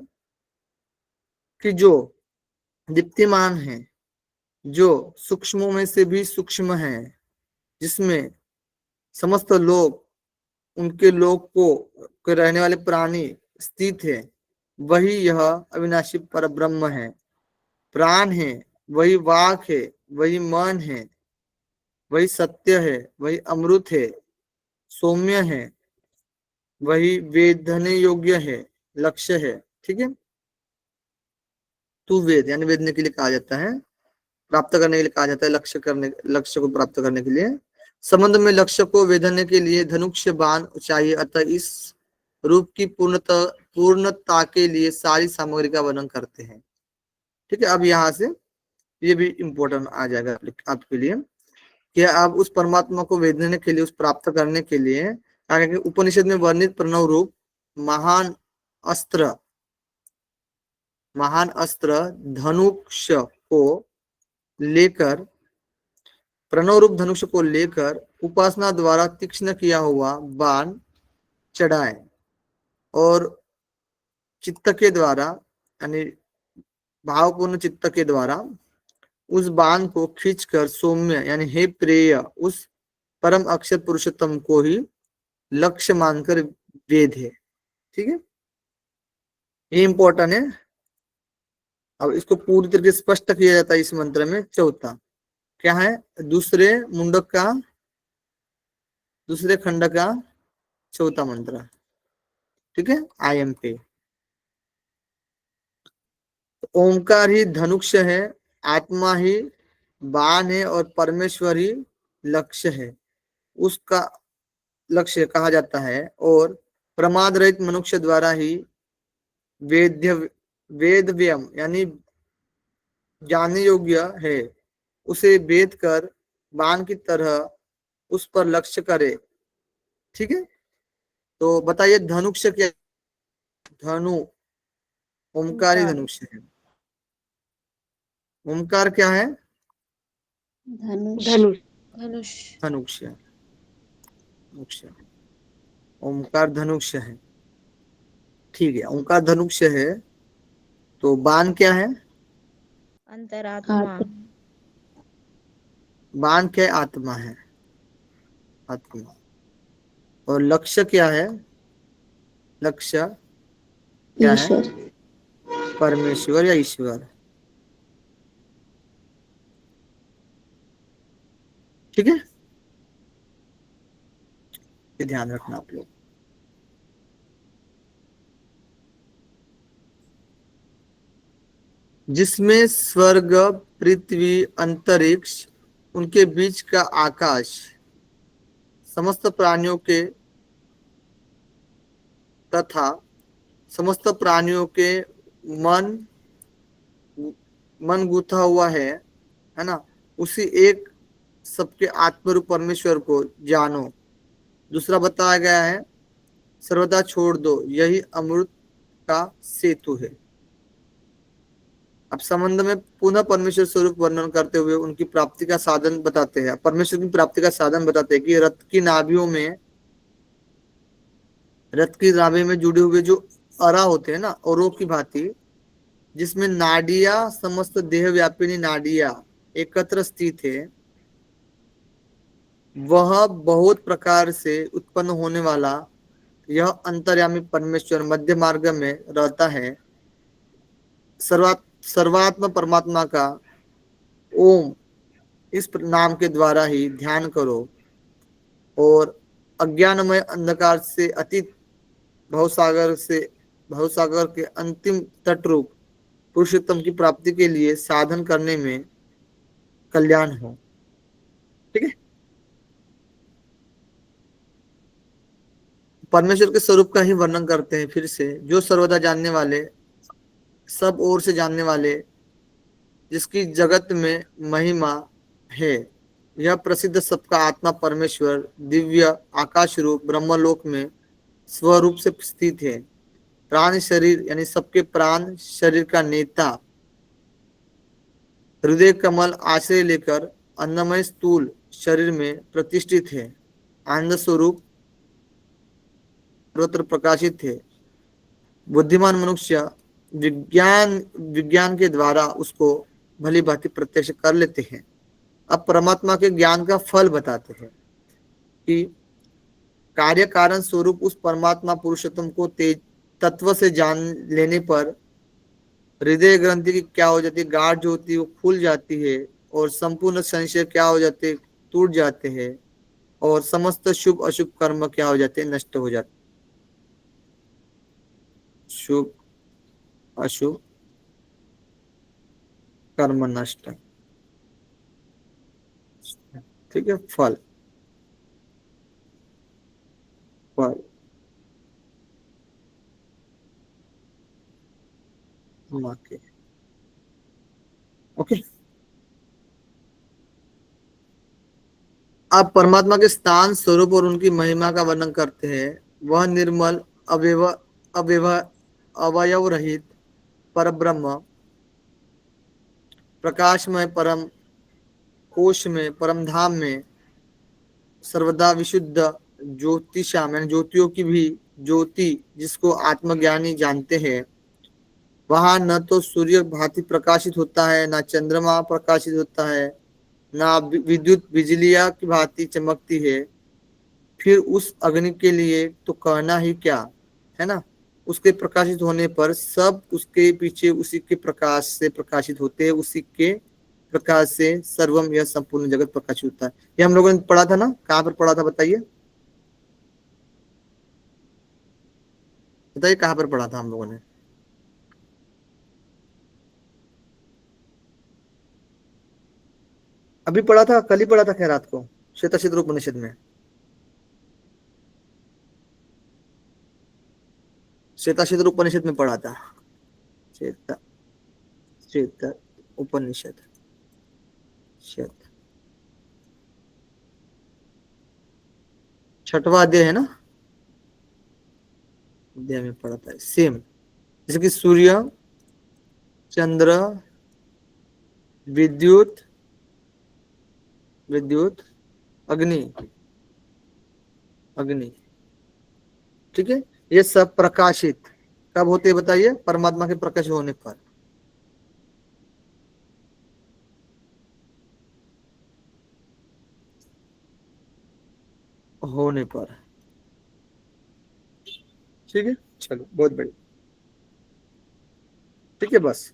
[SPEAKER 1] कि जो दीप्तिमान है, जो सूक्ष्मों में से भी सूक्ष्म है, जिसमें समस्त लोग, उनके लोक को रहने वाले प्राणी स्थित है, वही यह अविनाशी परब्रह्म है। प्राण है, वही वाक है, वही मन है, वही सत्य है, वही अमृत है, सौम्य है, वही वेदने योग्य है, लक्ष्य है, ठीक है। तू वेद यानी वेदने के लिए कहा जाता है, प्राप्त करने के लिए कहा जाता है, लक्ष्य को प्राप्त करने के लिए। संबंध में लक्ष्य को वेधने के लिए धनुष बाण चाहिए, अतः इस रूप की पूर्णता के लिए सारी सामग्री का वर्णन करते हैं, ठीक है। अब यहाँ से ये भी इम्पोर्टेंट आ जाएगा आपके लिए कि आप उस परमात्मा को वेधने के लिए, उस प्राप्त करने के लिए, उपनिषद में वर्णित प्रणव रूप महान अस्त्र धनुष को लेकर, प्रणव रूप धनुष को लेकर उपासना द्वारा तीक्ष्ण किया हुआ बाण चढ़ाए और चित्त के द्वारा यानी भावपूर्ण चित्त के द्वारा उस बाण को खींचकर सौम्य यानी हे प्रेय उस परम अक्षर पुरुषोत्तम को ही लक्ष्य मानकर वेद है, ठीक है। ये इंपॉर्टेंट है। अब इसको पूरी तरीके से स्पष्ट किया जाता है इस मंत्र में। चौथा क्या है, दूसरे मुंडक का दूसरे खंड का चौथा मंत्र, ठीक है, आयम पे। ओंकार ही धनुष है, आत्मा ही बाण है और परमेश्वर ही लक्ष्य है, उसका लक्ष्य कहा जाता है। और प्रमाद रहित मनुष्य द्वारा ही वेदव्यम यानी जानने योग्य है, उसे वेद कर बाण की तरह उस पर लक्ष्य करे, ठीक है। तो बताइए धनुष क्या, धनु ओंकार ही धनुष है। ओंकार क्या है,
[SPEAKER 5] धनुष
[SPEAKER 2] धनुष
[SPEAKER 5] धनुष
[SPEAKER 1] धनुष है, ओंकार धनुष है, ठीक है। ओंकार धनुष है तो बाण क्या है,
[SPEAKER 3] अंतरात्मा
[SPEAKER 1] बाण क्या है, आत्मा है, आत्मा। और लक्ष्य क्या है, लक्ष्य क्या है,
[SPEAKER 5] ईश्वर
[SPEAKER 1] परमेश्वर या ईश्वर, ठीक है। ये ध्यान रखना आप लोग। जिसमें स्वर्ग पृथ्वी अंतरिक्ष उनके बीच का आकाश समस्त प्राणियों के तथा समस्त प्राणियों के मन गूथा हुआ है ना, उसी एक सबके आत्मरूप परमेश्वर को जानो। दूसरा बताया गया है सर्वदा छोड़ दो, यही अमृत का सेतु है। अब संबंध में पुनः परमेश्वर स्वरूप वर्णन करते हुए उनकी प्राप्ति का साधन बताते हैं। परमेश्वर की प्राप्ति का साधन बताते हैं कि रथ की नाभि में जुड़े हुए जो अरा होते हैं ना, औरों की भांति, जिसमें नाड़ियां समस्त देह व्यापिनी नाड़ियां एकत्र स्थित है, वह बहुत प्रकार से उत्पन्न होने वाला यह अंतर्यामी परमेश्वर मध्य मार्ग में रहता है। सर्वात्म परमात्मा का ओम इस नाम के द्वारा ही ध्यान करो और अज्ञानमय अंधकार से अतीत भवसागर के अंतिम तट रूप पुरुषोत्तम की प्राप्ति के लिए साधन करने में कल्याण हो। ठीक है। परमेश्वर के स्वरूप का ही वर्णन करते हैं फिर से, जो सर्वदा जानने वाले, सब ओर से जानने वाले, जिसकी जगत में महिमा है, यह प्रसिद्ध सबका आत्मा परमेश्वर दिव्य आकाश रूप ब्रह्मलोक में स्वरूप से स्थित है। प्राण शरीर यानी सबके प्राण शरीर का नेता, हृदय कमल आश्रय लेकर अन्नमय स्थूल शरीर में प्रतिष्ठित है। आनंद स्वरूप सर्वत्र प्रकाशित है। बुद्धिमान मनुष्य विज्ञान के द्वारा उसको भली भांति प्रत्यक्ष कर लेते हैं। अब परमात्मा के ज्ञान का फल बताते हैं कि कार्य कारण स्वरूप उस परमात्मा पुरुषोत्तम को तेज तत्व से जान लेने पर हृदय ग्रंथि की क्या हो जाती है, गाढ़ जो होती है वो खुल जाती है और संपूर्ण संशय क्या हो जाते, टूट जाते हैं और समस्त शुभ अशुभ कर्म क्या हो जाते, नष्ट हो जाते। शुभ अशुभ कर्म नष्ट। ठीक है। फल ओके। आप परमात्मा के स्थान स्वरूप और उनकी महिमा का वर्णन करते हैं। वह निर्मल अवयव रहित परब्रह्म, प्रकाशमय परम कोश में, परम धाम में सर्वदा विशुद्ध ज्योतिषाम यानी ज्योतियों की भी ज्योति, जिसको आत्मज्ञानी जानते हैं। वहां न तो सूर्य भांति प्रकाशित होता है, ना चंद्रमा प्रकाशित होता है, ना विद्युत बिजलियां की भांति चमकती है। फिर उस अग्नि के लिए तो कहना ही क्या है ना। उसके प्रकाशित होने पर सब उसके पीछे उसी के प्रकाश से प्रकाशित होते हैं। उसी के प्रकाश से सर्वम यह संपूर्ण जगत प्रकाशित होता है। ये हम लोगों ने पढ़ा था ना, कहाँ पर पढ़ा था बताइए, बताइए कहाँ पर पढ़ा था हम लोगों ने। अभी पढ़ा था, कल ही पढ़ा था खैर रात को, श्वेतचित्र उपनिषद में। श्वेतचित्र उपनिषद में पढ़ा था। श्वेत उपनिषद छठवां अध्याय है ना, अध्याय में पढ़ा था सेम। जैसे कि सूर्य, चंद्र, विद्युत अग्नि, ठीक है। ये सब प्रकाशित कब होते हैं बताइए, परमात्मा के प्रकाश होने पर। ठीक है, चलो बहुत बढ़िया। ठीक है, बस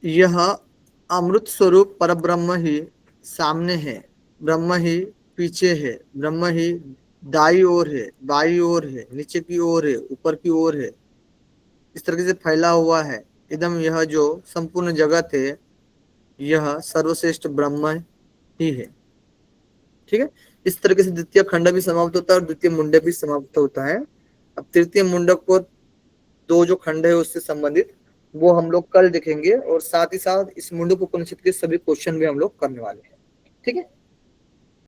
[SPEAKER 1] यह अमृत स्वरूप परब्रह्म ही सामने है, ब्रह्म ही पीछे है, ब्रह्म ही दाई ओर है, बाई ओर है, नीचे की ओर है, ऊपर की ओर है, इस तरीके से फैला हुआ है। एकदम यह जो संपूर्ण जगत है यह सर्वश्रेष्ठ ब्रह्म ही है। ठीक है। इस तरीके से द्वितीय खंड भी समाप्त होता है और द्वितीय मुंडक भी समाप्त होता है। अब तृतीय मुंडक को दो जो खंड है उससे संबंधित वो हम लोग कल देखेंगे और साथ ही साथ इस मुंडक उपनिषद के सभी क्वेश्चन भी हम लोग करने वाले हैं। ठीक है।